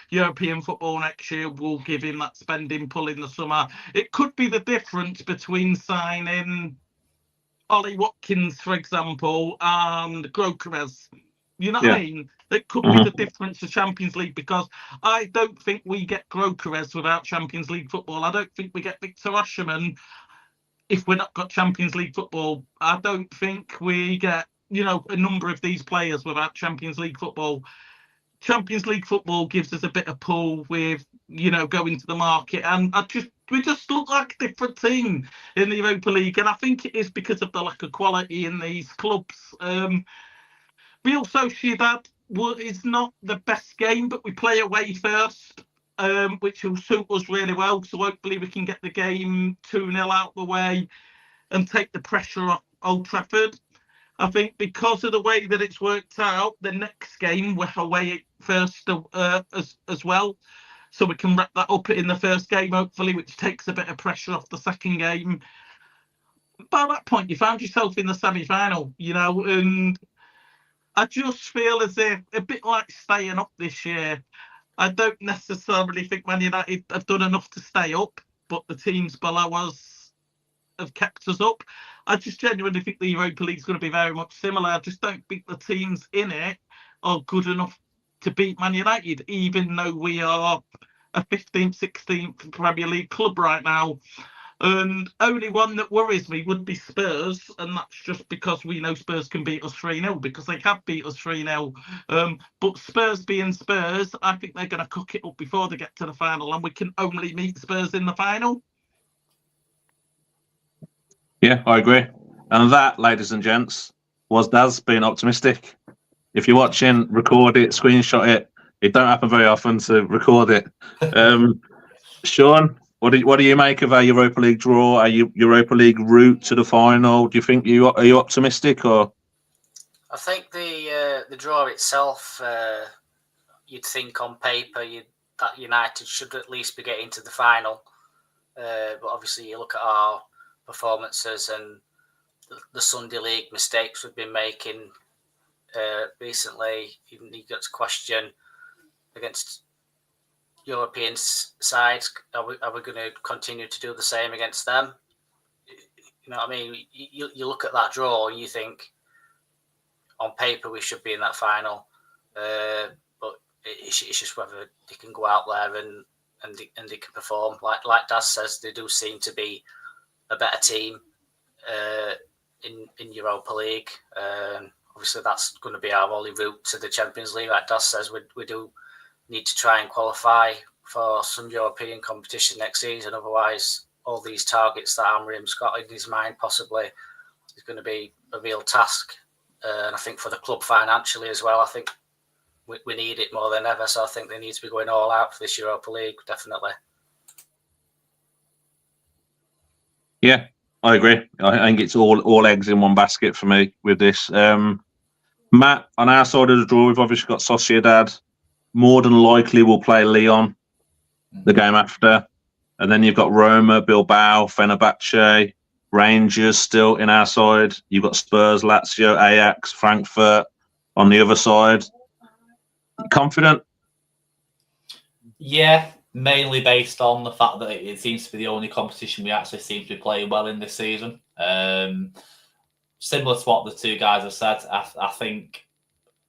European football next year will give him that spending pull in the summer. It could be the difference between signing Ollie Watkins, for example, and Gyökeres. You know what I mean? It could be the difference to Champions League, because I don't think we get Gyökeres without Champions League football. I don't think we get Victor Osimhen if we're not got Champions League football. I don't think we get, a number of these players without Champions League football. Champions League football gives us a bit of pull with, going to the market. And I just just look like a different team in the Europa League, and I think it is because of the lack of quality in these clubs. Real Sociedad is not the best game, but we play away first, which will suit us really well. So hopefully we can get the game 2-0 out the way and take the pressure off Old Trafford. I think because of the way that it's worked out, the next game we're away first as well. So we can wrap that up in the first game, hopefully, which takes a bit of pressure off the second game. By that point, you found yourself in the semi-final, and I just feel as if, a bit like staying up this year, I don't necessarily think Man United have done enough to stay up, but the teams below us have kept us up. I just genuinely think the Europa League is going to be very much similar. I just don't think the teams in it are good enough to beat Man United, even though we are a 15th, 16th Premier League club right now. And only one that worries me would be Spurs, and that's just because we know Spurs can beat us 3-0, because they have beat us 3-0. But Spurs being Spurs, I think they're going to cook it up before they get to the final, and we can only meet Spurs in the final. Yeah, I agree. And that, ladies and gents, was Daz being optimistic. If you're watching, record it, screenshot it. It don't happen very often to record it. Sean, what do you make of our Europa League draw, our Europa League route to the final? Do you think are you optimistic, or? I think the draw itself, you'd think on paper that United should at least be getting to the final. But obviously, you look at our performances and the Sunday League mistakes we've been making recently. You got to question against European sides. Are we going to continue to do the same against them? You know what I mean? You look at that draw and you think, on paper we should be in that final, but it's just whether they can go out there and they can perform. Like Daz says, they do seem to be a better team in Europa League. Obviously, that's going to be our only route to the Champions League. Like Daz says, we do need to try and qualify for some European competition next season. Otherwise, all these targets that Amrim's got in his mind possibly is going to be a real task. And I think for the club financially as well, I think we need it more than ever. So I think they need to be going all out for this Europa League, definitely. Yeah, I agree. I think it's all eggs in one basket for me with this. Matt, on our side of the draw, we've obviously got Sociedad. More than likely, we'll play Lyon the game after. And then you've got Roma, Bilbao, Fenerbahce, Rangers still in our side. You've got Spurs, Lazio, Ajax, Frankfurt on the other side. Confident? Yeah, mainly based on the fact that it seems to be the only competition we actually seem to be playing well in this season. Similar to what the two guys have said, I think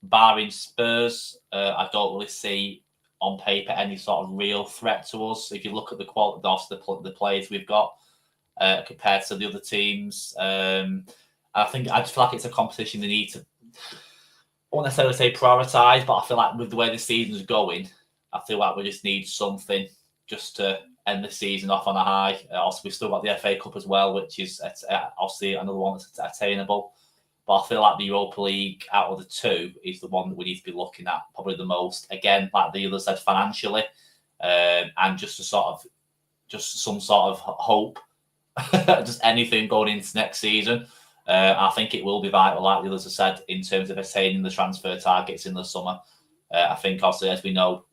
barring Spurs, I don't really see on paper any sort of real threat to us. If you look at the quality of the players we've got compared to the other teams, I just feel like it's a competition they need to, I won't necessarily say prioritise, but I feel like with the way the season's going, I feel like we just need something just to end the season off on a high. Also, we've still got the FA Cup as well, which is obviously another one that's attainable. But I feel like the Europa League out of the two is the one that we need to be looking at probably the most. Again, like the other said, financially, and just some sort of hope, just anything going into next season. I think it will be vital, like the others have said, in terms of attaining the transfer targets in the summer. I think, obviously, as we know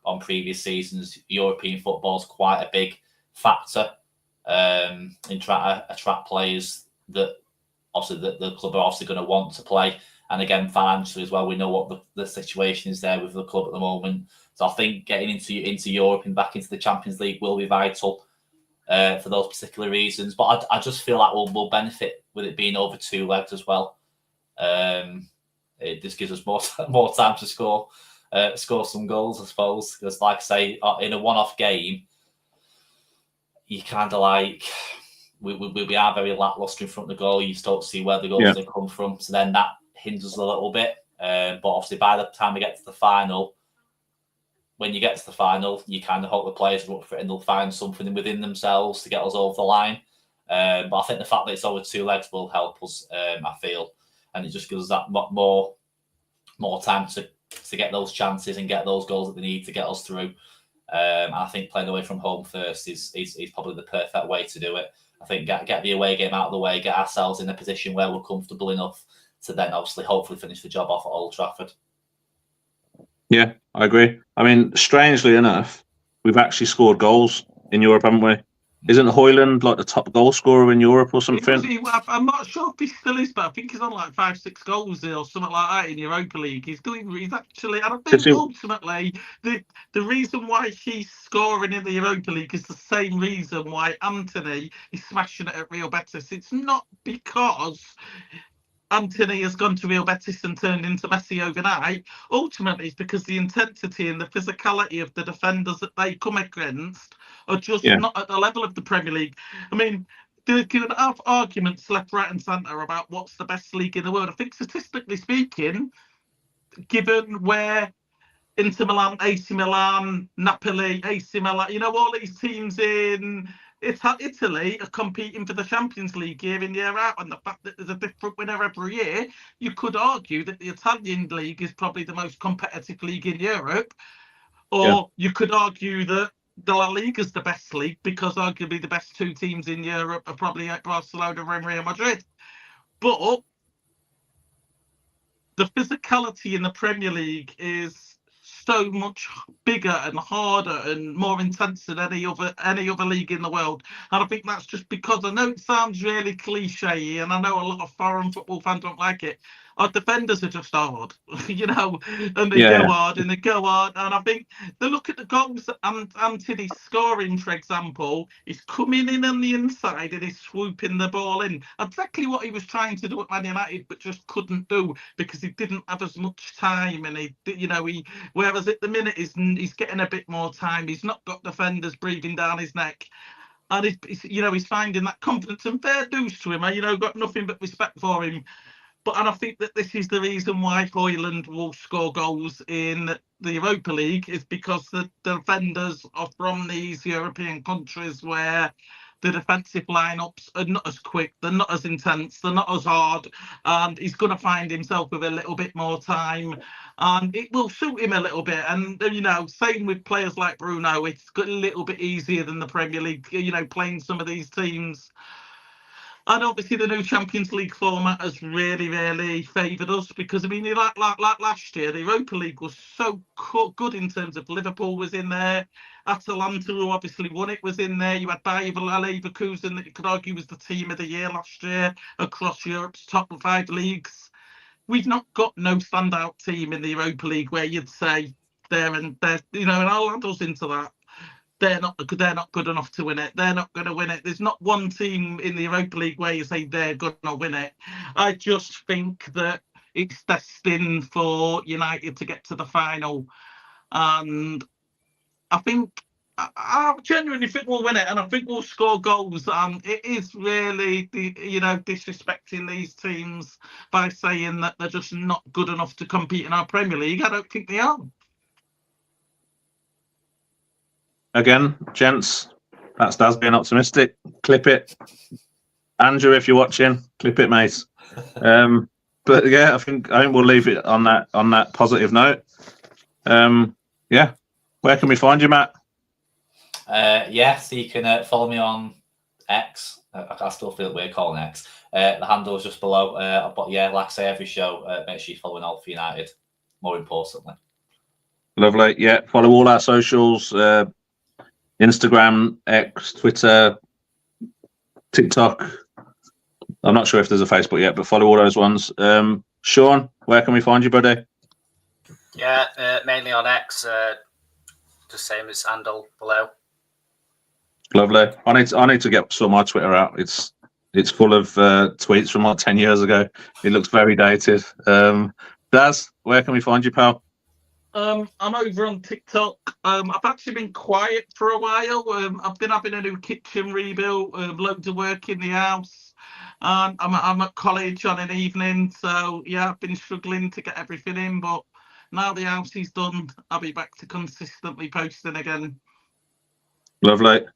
on previous seasons, European football is quite a big factor in trying to attract players that obviously the club are obviously going to want to play. And again, financially as well, we know what the situation is there with the club at the moment. So I think getting into Europe and back into the Champions League will be vital for those particular reasons. But I just feel like we'll benefit with it being over two legs as well. It just gives us more time to score some goals, I suppose. Because like I say, in a one-off game, you kind of like... We are very lacklustre in front of the goal. You don't see where the goals they come from. So then that hinders a little bit. But obviously, by the time we get to the final, when you get to the final, you kind of hope the players are up for it and they'll find something within themselves to get us over the line. But I think the fact that it's over 2 legs will help us, I feel. And it just gives us that more time to get those chances and get those goals that they need to get us through. And I think playing away from home first is probably the perfect way to do it. I think get the away game out of the way, get ourselves in a position where we're comfortable enough to then obviously hopefully finish the job off at Old Trafford. Yeah, I agree. I mean, strangely enough, we've actually scored goals in Europe, haven't we? Isn't Højlund like the top goal scorer in Europe or something? I'm not sure if he still is, but I think he's on like 5-6 goals or something like that in Europa League. He's actually, and I think ultimately the reason why he's scoring in the Europa League is the same reason why Anthony is smashing it at Real Betis. It's not because Anthony has gone to Real Betis and turned into Messi overnight. Ultimately, it's because the intensity and the physicality of the defenders that they come against are just not at the level of the Premier League. I mean, they can have arguments left, right, and centre about what's the best league in the world. I think statistically speaking, given where Inter Milan, AC Milan, Napoli, AC Milan, all these teams in Italy are competing for the Champions League year in, year out, and the fact that there's a different winner every year, you could argue that the Italian league is probably the most competitive league in Europe, or you could argue that the La Liga is the best league because arguably the best 2 teams in Europe are probably Barcelona and Real Madrid. But the physicality in the Premier League is so much bigger and harder and more intense than any other league in the world. And I think that's just because, I know it sounds really cliche, and I know a lot of foreign football fans don't like it. Our defenders are just hard, and they go hard and they go hard. And I think they look at the goals that Anthony's scoring, for example, he's coming in on the inside and he's swooping the ball in. Exactly what he was trying to do at Man United, but just couldn't do because he didn't have as much time. And whereas at the minute he's getting a bit more time. He's not got defenders breathing down his neck. And he's finding that confidence, and fair dues to him. Got nothing but respect for him. And I think that this is the reason why Højlund will score goals in the Europa League, is because the defenders are from these European countries where the defensive lineups are not as quick, they're not as intense, they're not as hard, and he's going to find himself with a little bit more time, and it will suit him a little bit. And same with players like Bruno, it's got a little bit easier than the Premier League, playing some of these teams. And obviously the new Champions League format has really, really favoured us because, like last year, the Europa League was so good in terms of Liverpool was in there, Atalanta, who obviously won it, was in there. You had Bayer Leverkusen, that you could argue was the team of the year last year across Europe's top 5 leagues. We've not got no standout team in the Europa League where you'd say and I'll add us into that. They're not good enough to win it. They're not going to win it. There's not one team in the Europa League where you say they're going to win it. I just think that it's destined for United to get to the final. And I genuinely think we'll win it, and I think we'll score goals. And it is really, disrespecting these teams by saying that they're just not good enough to compete in our Premier League. I don't think they are. Again, gents, that's Daz being optimistic. Clip it. Andrew, if you're watching, clip it, mate. But yeah, I think we'll leave it on that positive note. Where can we find you, Matt? So you can follow me on X. I still feel weird calling X. The handle is just below. But like I say, every show, make sure you're following All for United, more importantly. Lovely. Yeah, follow all our socials. Instagram, X, Twitter, TikTok. I'm not sure if there's a Facebook yet, but follow all those ones. Sean, where can we find you, buddy? Yeah, mainly on X. Just same as handle below. Lovely. I need to get some of my Twitter out. It's full of tweets from like 10 years ago. It looks very dated. Daz, where can we find you, pal? I'm over on TikTok. I've actually been quiet for a while. I've been having a new kitchen rebuilt, loads of work in the house. I'm at college on an evening, so yeah, I've been struggling to get everything in. But now the house is done, I'll be back to consistently posting again. Lovely.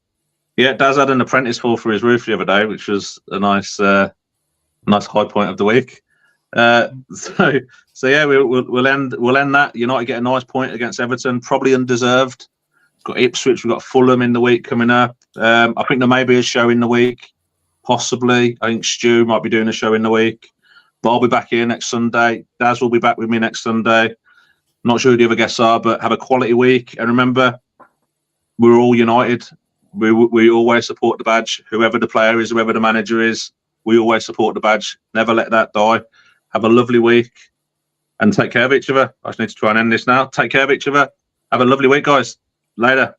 Yeah, Daz had an apprentice fall through his roof the other day, which was a nice high point of the week. So yeah, we'll end that. United get a nice point against Everton, probably undeserved. Got Ipswich, we've got Fulham in the week coming up. I think there may be a show in the week, possibly. I think Stu might be doing a show in the week. But I'll be back here next Sunday. Daz will be back with me next Sunday. Not sure who the other guests are, but have a quality week. And remember, we're all united. We always support the badge. Whoever the player is, whoever the manager is, we always support the badge. Never let that die. Have a lovely week and take care of each other. I just need to try and end this now. Take care of each other. Have a lovely week, guys. Later.